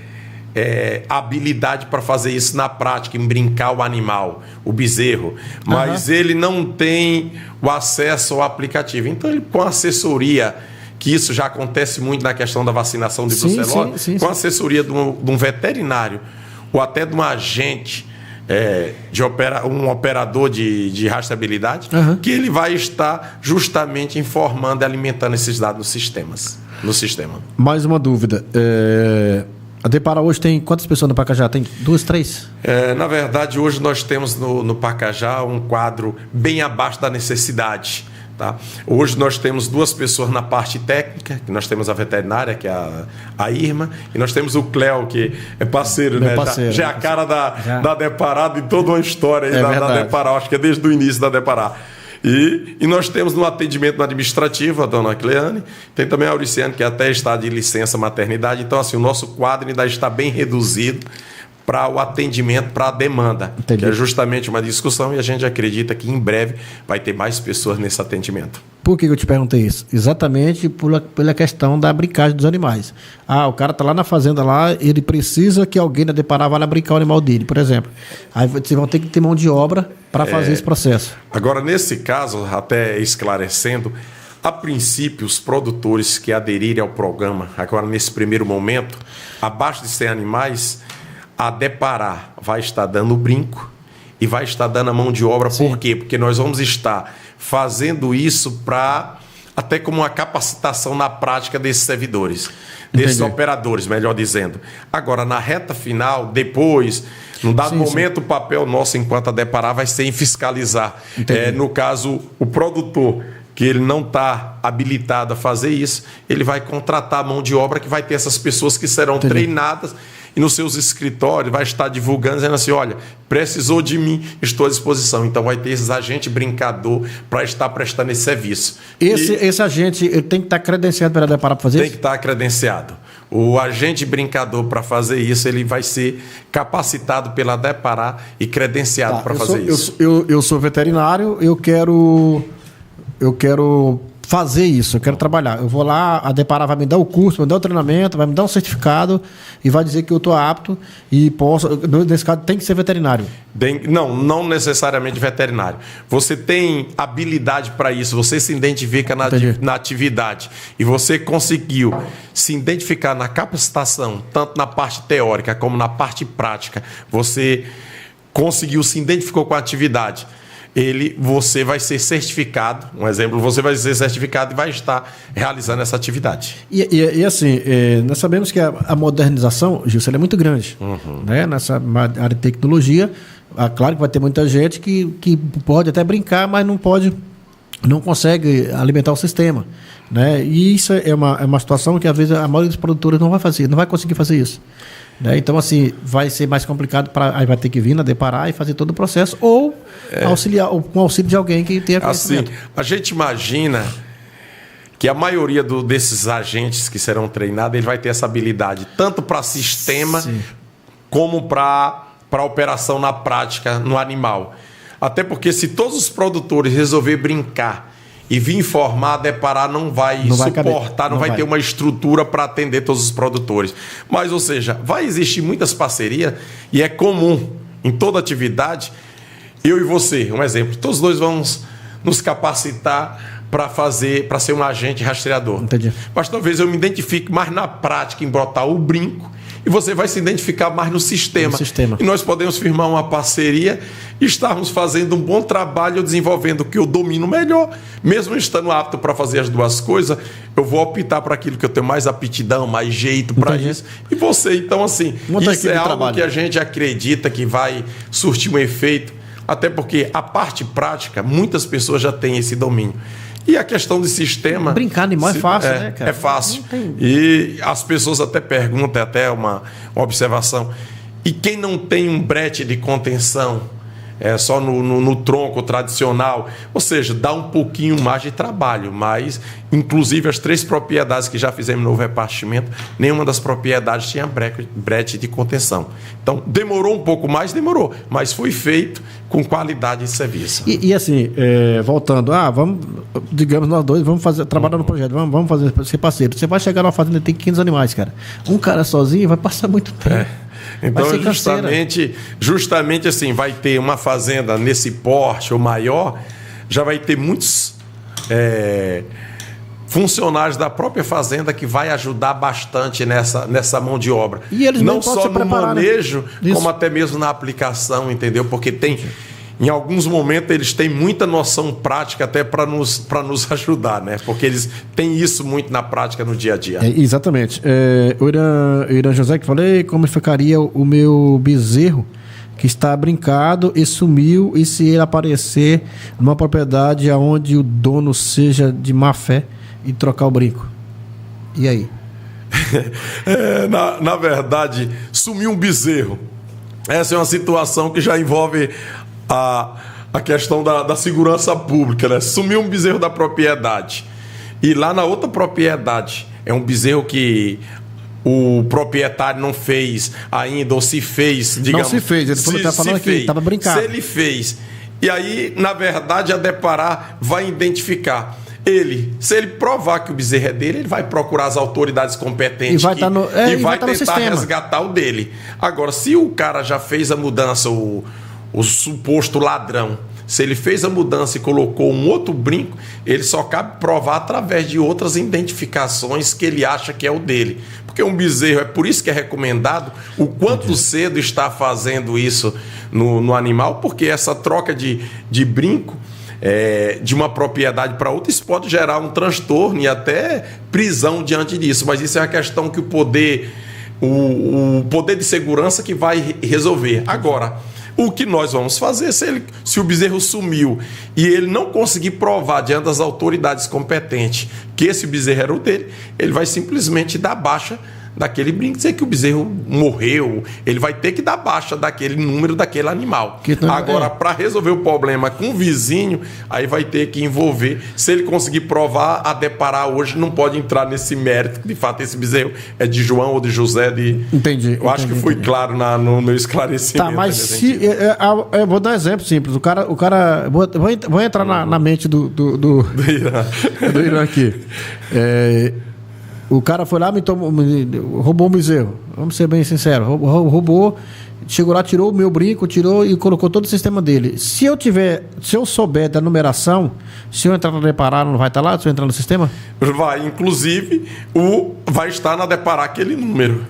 a habilidade para fazer isso na prática, em brincar o animal, o bezerro, mas ele não tem o acesso ao aplicativo. Então, ele, com assessoria, que isso já acontece muito na questão da vacinação de brucelose, com a assessoria de um veterinário ou até de um agente, um operador de rastreabilidade, que ele vai estar justamente informando e alimentando esses dados no sistema. Mais uma dúvida. A Deparar hoje tem quantas pessoas no Pacajá? Tem 2, 3? Na verdade, hoje nós temos no Pacajá um quadro bem abaixo da necessidade. Tá? Hoje nós temos 2 pessoas na parte técnica, que nós temos a veterinária, que é a Irma, e nós temos o Cléo, que é parceiro, né? Parceiro, já é a cara da Deparar, de toda uma história aí da Deparar, acho que é desde o início da Deparar. E nós temos no atendimento administrativo a dona Cleane, tem também a Auriciane, que até está de licença maternidade. Então, assim, o nosso quadro ainda está bem reduzido para o atendimento, para a demanda. Entendi. Que é justamente uma discussão, e a gente acredita que em breve vai ter mais pessoas nesse atendimento. Por que eu te perguntei isso? Exatamente pela questão da brincagem dos animais. O cara está lá na fazenda, ele precisa que alguém da Deparar vá lá brincar o animal dele, por exemplo. Aí vocês vão ter que ter mão de obra para fazer esse processo. Agora, nesse caso, até esclarecendo, a princípio, os produtores que aderirem ao programa, agora nesse primeiro momento, abaixo de 100 animais, a Deparar vai estar dando o brinco e vai estar dando a mão de obra. Sim. Por quê? Porque nós vamos estar fazendo isso até como uma capacitação na prática desses servidores, desses operadores, melhor dizendo. Agora, na reta final, depois, num dado momento, o papel nosso enquanto a Deparar vai ser em fiscalizar. No caso, o produtor, que ele não está habilitado a fazer isso, ele vai contratar a mão de obra, que vai ter essas pessoas que serão treinadas e nos seus escritórios vai estar divulgando, dizendo assim, olha, precisou de mim, estou à disposição. Então vai ter esses agentes brincador para estar prestando esse serviço. Esse agente ele tem que estar credenciado para a Deparar para fazer isso? Tem que estar credenciado. O agente brincador, para fazer isso, ele vai ser capacitado pela Deparar e credenciado para fazer isso. Eu sou veterinário, eu quero fazer isso, eu quero trabalhar. Eu vou lá, a Deparar vai me dar o curso, vai me dar o treinamento, vai me dar um certificado e vai dizer que eu estou apto e posso. Nesse caso, tem que ser veterinário. Não necessariamente veterinário. Você tem habilidade para isso, você se identifica na atividade e você conseguiu se identificar na capacitação, tanto na parte teórica como na parte prática. Você conseguiu, se identificou com a atividade. Você vai ser certificado, um exemplo, você vai ser certificado e vai estar realizando essa atividade. E assim, nós sabemos que a modernização, Gilson, é muito grande, né? Nessa área de tecnologia. Claro que vai ter muita gente que pode até brincar, mas não consegue alimentar o sistema, né? E isso é uma situação que às vezes a maioria dos produtores não vai conseguir fazer isso. Né? Então, assim, vai ser mais complicado, aí vai ter que vir na Deparar e fazer todo o processo, ou auxiliar, ou com auxílio de alguém que tenha conhecimento. Assim, a gente imagina que a maioria desses agentes que serão treinados, ele vai ter essa habilidade, tanto para sistema, como para para a operação na prática no animal. Até porque se todos os produtores resolver brincar e vir informar, deparar, não vai suportar, não vai ter uma estrutura para atender todos os produtores. Mas, ou seja, vai existir muitas parcerias e é comum em toda atividade, eu e você, um exemplo, todos dois vamos nos capacitar para ser um agente rastreador. Entendi. Mas talvez eu me identifique mais na prática em botar o brinco e você vai se identificar mais no sistema. E nós podemos firmar uma parceria e estarmos fazendo um bom trabalho, desenvolvendo o que eu domino melhor. Mesmo estando apto para fazer as duas coisas, eu vou optar para aquilo que eu tenho mais aptidão, mais jeito para isso. E você, então, assim, isso é algo que a gente acredita que vai surtir um efeito, até porque a parte prática, muitas pessoas já têm esse domínio. E a questão de sistema... Brincar animal é fácil, né, cara? É fácil. E as pessoas até perguntam, até uma observação, e quem não tem um brete de contenção, só no tronco tradicional, ou seja, dá um pouquinho mais de trabalho, mas, inclusive, as 3 propriedades que já fizemos no repartimento, nenhuma das propriedades tinha brete de contenção. Então, demorou um pouco mais, mas foi feito com qualidade de serviço. E assim, voltando, vamos, digamos, nós dois, vamos trabalhar no projeto, vamos fazer, ser parceiro. Você vai chegar numa fazenda e tem 500 animais, cara. Um cara sozinho vai passar muito tempo. Então, justamente assim, vai ter uma fazenda nesse porte ou maior, já vai ter muitos funcionários da própria fazenda que vai ajudar bastante nessa mão de obra. E eles não só no manejo, como até mesmo na aplicação, entendeu? Porque em alguns momentos eles têm muita noção prática até para nos ajudar, né? Porque eles têm isso muito na prática no dia a dia. Exatamente. O Irã José que falei, como ficaria o meu bezerro que está brincado e sumiu, e se ele aparecer numa propriedade onde o dono seja de má fé e trocar o brinco? E aí? Na verdade, sumiu um bezerro. Essa é uma situação que já envolve a questão da segurança pública, né? Sumiu um bezerro da propriedade. E lá na outra propriedade, é um bezerro que o proprietário não fez ainda, ou se fez, digamos... Não se fez, ele está falando aqui, estava brincando. Se ele fez. E aí, na verdade, a deparar vai identificar. Se ele provar que o bezerro é dele, ele vai procurar as autoridades competentes e vai tentar resgatar o dele. Agora, se o cara já fez a mudança, o suposto ladrão, se ele fez a mudança e colocou um outro brinco, ele só cabe provar através de outras identificações que ele acha que é o dele. Porque um bezerro, é por isso que é recomendado o quanto cedo está fazendo isso no animal, porque essa troca de brinco de uma propriedade para outra, isso pode gerar um transtorno e até prisão diante disso. Mas isso é uma questão que o poder de segurança que vai resolver. Agora, o que nós vamos fazer se o bezerro sumiu e ele não conseguir provar diante das autoridades competentes que esse bezerro era o dele, ele vai simplesmente dar baixa daquele brinco, dizer que o bezerro morreu, ele vai ter que dar baixa daquele número daquele animal. Agora, para resolver o problema com o vizinho, aí vai ter que envolver, se ele conseguir provar, a deparar hoje, não pode entrar nesse mérito, que de fato esse bezerro é de João ou de José. Entendi. Eu acho que foi claro no meu esclarecimento. Tá, mas eu vou dar um exemplo simples. O cara vou entrar na mente do Irã aqui. O cara foi lá, roubou um bezerro. Vamos ser bem sinceros. Roubou, chegou lá, tirou o meu brinco, e colocou todo o sistema dele. Se eu souber da numeração, se eu entrar na Deparar, não vai estar lá? Se eu entrar no sistema? Vai, inclusive, vai estar na Deparar aquele número.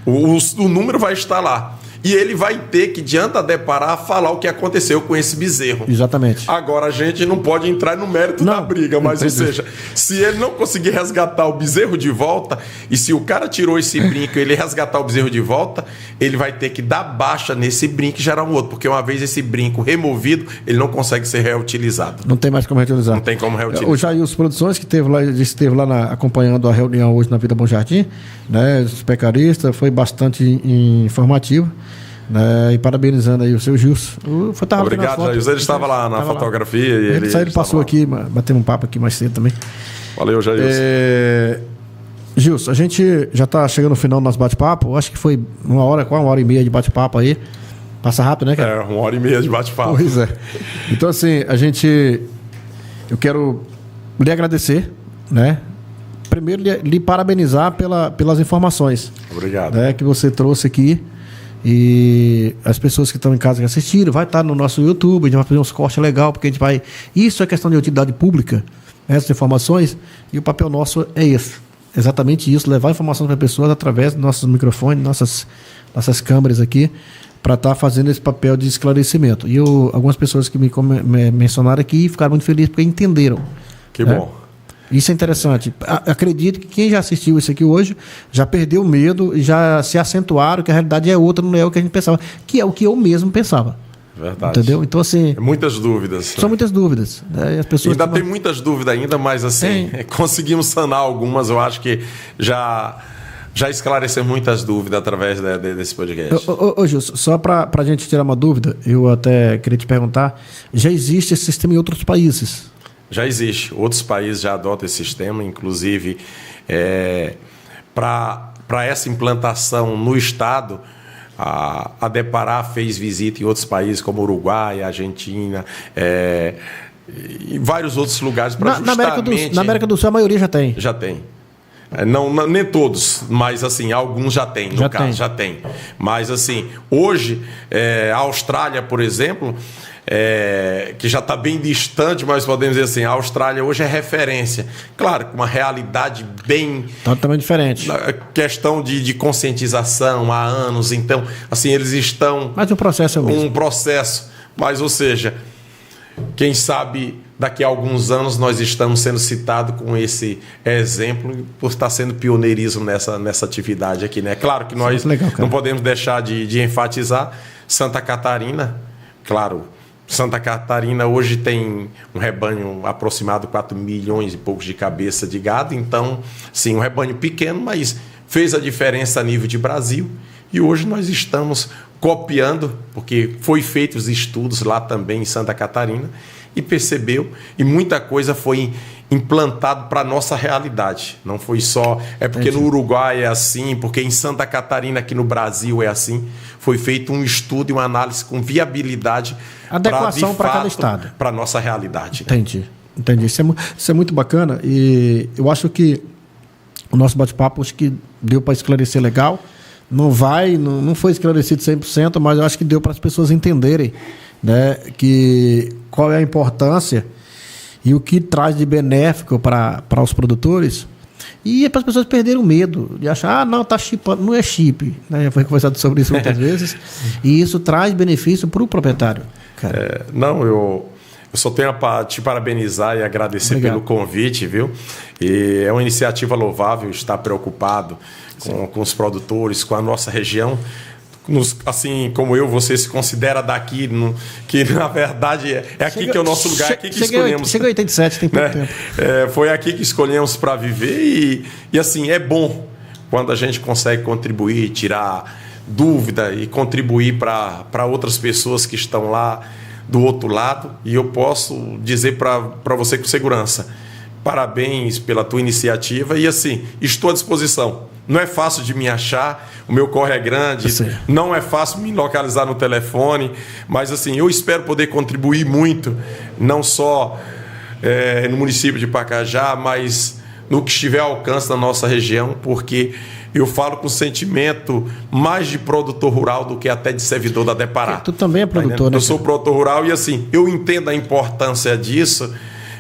O número vai estar lá. E ele vai ter que, diante da Deparar, falar o que aconteceu com esse bezerro. Exatamente. Agora, a gente não pode entrar no mérito da briga, mas, ou seja, se ele não conseguir resgatar o bezerro de volta, e se o cara tirou esse brinco e ele resgatar o bezerro de volta, ele vai ter que dar baixa nesse brinco e gerar um outro, porque uma vez esse brinco removido, ele não consegue ser reutilizado. Não tem mais como reutilizar. Não tem como reutilizar. O Jair Produções, que esteve lá acompanhando a reunião hoje na Vida Bom Jardim, né, os pecaristas, foi bastante informativo. E parabenizando aí o seu Gilson. Obrigado, Jair. Ele estava lá na fotografia. Ele passou aqui, batemos um papo aqui mais cedo também. Valeu, Jair. Gilson, a gente já está chegando no final do nosso bate-papo. Acho que foi 1 hora e meia de bate-papo aí. Passa rápido, né, cara? 1h30 de bate-papo. Pois é. Então, assim, eu quero lhe agradecer, né? Primeiro, lhe parabenizar pelas informações. Obrigado. Né, que você trouxe aqui. E as pessoas que estão em casa que assistiram, vai estar no nosso YouTube, a gente vai fazer uns cortes legais, porque a gente vai... Isso é questão de utilidade pública, essas informações, e o papel nosso é esse. Exatamente isso, levar informações para as pessoas através dos nossos microfones, nossas câmeras aqui, para estar fazendo esse papel de esclarecimento. E algumas pessoas que me mencionaram aqui ficaram muito felizes porque entenderam. Que bom. Isso é interessante. Acredito que quem já assistiu isso aqui hoje já perdeu o medo e já se acentuaram que a realidade é outra, não é o que a gente pensava, que é o que eu mesmo pensava. Verdade. Entendeu? Então, assim... Muitas dúvidas. São muitas dúvidas. Né? As pessoas ainda tem muitas dúvidas ainda, mas assim, conseguimos sanar algumas. Eu acho que já esclareceu muitas dúvidas através desse podcast. Ô Gilson, só para a gente tirar uma dúvida, eu até queria te perguntar, já existe esse sistema em outros países? Já existe. Outros países já adotam esse sistema, inclusive para essa implantação no Estado, a Deparar fez visita em outros países como Uruguai, Argentina, e vários outros lugares para justamente... Na América do Sul a maioria já tem. Já tem. Não, nem todos, mas assim, alguns já tem, no caso, já tem. Mas assim, hoje, a Austrália, por exemplo... que já está bem distante, mas podemos dizer assim, a Austrália hoje é referência. Claro, com uma realidade bem... Totalmente diferente. Questão de conscientização há anos. Então, assim, eles estão... Mas o processo é o mesmo. Um processo. Mas, ou seja, quem sabe daqui a alguns anos nós estamos sendo citados com esse exemplo por estar sendo pioneirismo nessa atividade aqui, né? Claro que nós não podemos deixar de enfatizar Santa Catarina, claro... Santa Catarina hoje tem um rebanho aproximado de 4 milhões e poucos de cabeça de gado. Então, sim, um rebanho pequeno, mas fez a diferença a nível de Brasil. E hoje nós estamos copiando, porque foi feitos estudos lá também em Santa Catarina, e percebeu, e muita coisa foi implantado para a nossa realidade. Não foi só... É porque no Uruguai é assim, porque em Santa Catarina, aqui no Brasil, é assim. Foi feito um estudo e uma análise com viabilidade... Adequação para cada estado. Para a nossa realidade. Entendi. Isso é muito bacana. E eu acho que o nosso bate-papo acho que deu para esclarecer legal. Não foi esclarecido 100%, mas eu acho que deu para as pessoas entenderem, né, qual é a importância e o que traz de benéfico para os produtores. E é para as pessoas perderem o medo de achar, não, está chipando, não é chip. Né? Já foi conversado sobre isso muitas vezes. E isso traz benefício para o proprietário. Eu só tenho para te parabenizar e agradecer pelo convite, viu? E é uma iniciativa louvável estar preocupado com os produtores, com a nossa região. Assim como você se considera daqui, que na verdade é aqui que é o nosso lugar, é aqui que escolhemos. Chega em 87, tem pouco tempo. Foi aqui que escolhemos para viver e assim, é bom quando a gente consegue contribuir, tirar dúvida e contribuir para outras pessoas que estão lá do outro lado. E eu posso dizer para você com segurança, parabéns pela tua iniciativa e assim, estou à disposição. Não é fácil de me achar, o meu corre é grande, não é fácil me localizar no telefone, mas assim, eu espero poder contribuir muito, não só no município de Pacajá, mas no que estiver ao alcance da nossa região, porque eu falo com sentimento mais de produtor rural do que até de servidor da Deparar. Tu também é produtor, né? Eu sou produtor rural e assim, eu entendo a importância disso,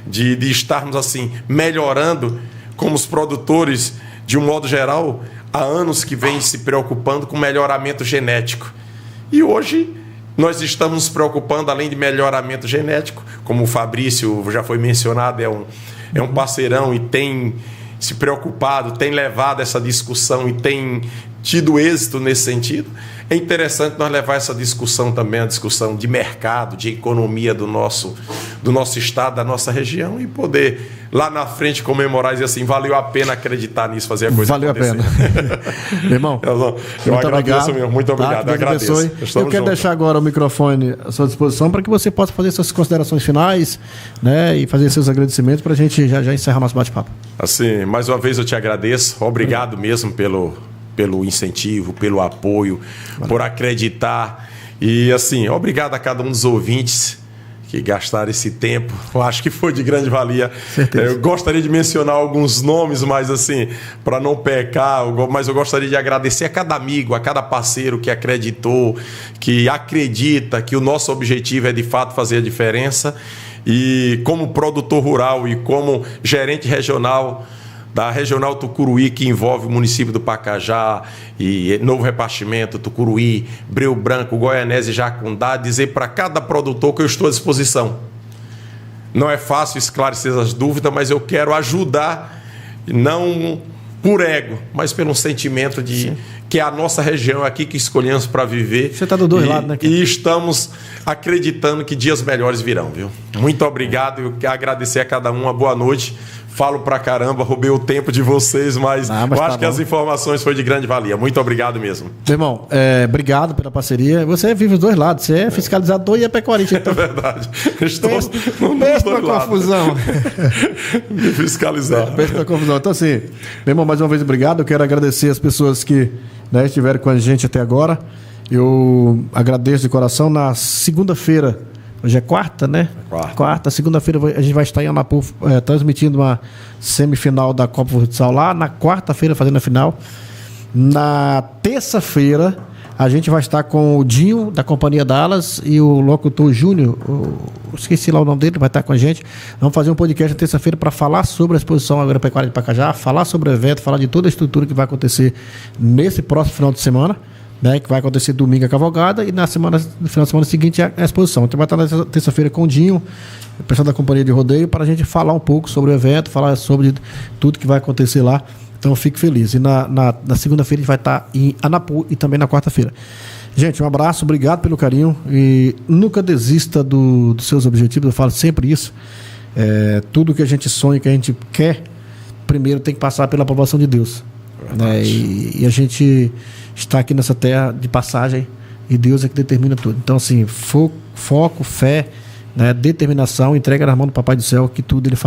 de estarmos assim, melhorando como os produtores, de um modo geral, há anos que vem se preocupando com melhoramento genético. E hoje nós estamos nos preocupando, além de melhoramento genético, como o Fabrício já foi mencionado, é um parceirão e tem se preocupado, tem levado essa discussão e tem tido êxito nesse sentido. É interessante nós levar essa discussão também, a discussão de mercado, de economia do nosso estado, da nossa região, e poder lá na frente comemorar e dizer assim, valeu a pena acreditar nisso, fazer a coisa acontecer. Valeu a pena. Meu irmão, eu agradeço mesmo, muito obrigado. Tá? Eu agradeço. Eu quero deixar agora o microfone à sua disposição para que você possa fazer suas considerações finais, né, e fazer seus agradecimentos para a gente já encerrar nosso bate-papo. Assim, mais uma vez eu te agradeço, obrigado mesmo pelo incentivo, pelo apoio, por acreditar E assim, obrigado a cada um dos ouvintes que gastaram esse tempo. Eu acho que foi de grande valia. Certeza. Eu gostaria de mencionar alguns nomes, mas assim, para não pecar, mas eu gostaria de agradecer a cada amigo, a cada parceiro que acreditou, que acredita que o nosso objetivo é de fato fazer a diferença. E como produtor rural e como gerente regional da Regional Tucuruí, que envolve o município do Pacajá e Novo Repartimento, Tucuruí, Breu Branco, Goianésia e Jacundá, dizer para cada produtor que eu estou à disposição. Não é fácil esclarecer as dúvidas, mas eu quero ajudar, não por ego, mas pelo sentimento de que é a nossa região aqui que escolhemos para viver. Você está dos dois lados, né? E estamos acreditando que dias melhores virão, viu? Muito obrigado, eu quero agradecer a cada um, uma boa noite. Falo pra caramba, roubei o tempo de vocês, mas eu acho que as informações foi de grande valia. Muito obrigado mesmo. Meu irmão, obrigado pela parceria. Você vive os dois lados, você é fiscalizador e é pecuarista. Então... É verdade. Estou Pensa na confusão. Me fiscalizar. Pensa na confusão. Então, assim, meu irmão, mais uma vez, obrigado. Eu quero agradecer as pessoas que estiveram com a gente até agora. Eu agradeço de coração. Na segunda-feira, hoje é quarta, né? Quarta. Segunda-feira a gente vai estar em Anapu transmitindo uma semifinal da Copa Futsal lá. Na quarta-feira fazendo a final. Na terça-feira a gente vai estar com o Dinho da Companhia Dallas e o locutor Júnior, esqueci lá o nome dele, vai estar com a gente. Vamos fazer um podcast na terça-feira para falar sobre a exposição agropecuária de Pacajá, falar sobre o evento, falar de toda a estrutura que vai acontecer nesse próximo final de semana. Né, que vai acontecer domingo a cavalgada e no final de semana seguinte a exposição. Então vai estar na terça-feira com o Dinho, o pessoal da Companhia de Rodeio, para a gente falar um pouco sobre o evento, falar sobre tudo que vai acontecer lá. Então eu fico feliz. E na segunda-feira a gente vai estar em Anapu e também na quarta-feira. Gente, um abraço, obrigado pelo carinho e nunca desista dos seus objetivos, eu falo sempre isso. Tudo que a gente sonha, que a gente quer, primeiro tem que passar pela aprovação de Deus. Né? E a gente está aqui nessa terra de passagem e Deus é que determina tudo. Então, assim, foco, fé, né? Determinação, entrega na mão do Papai do Céu que tudo ele faz.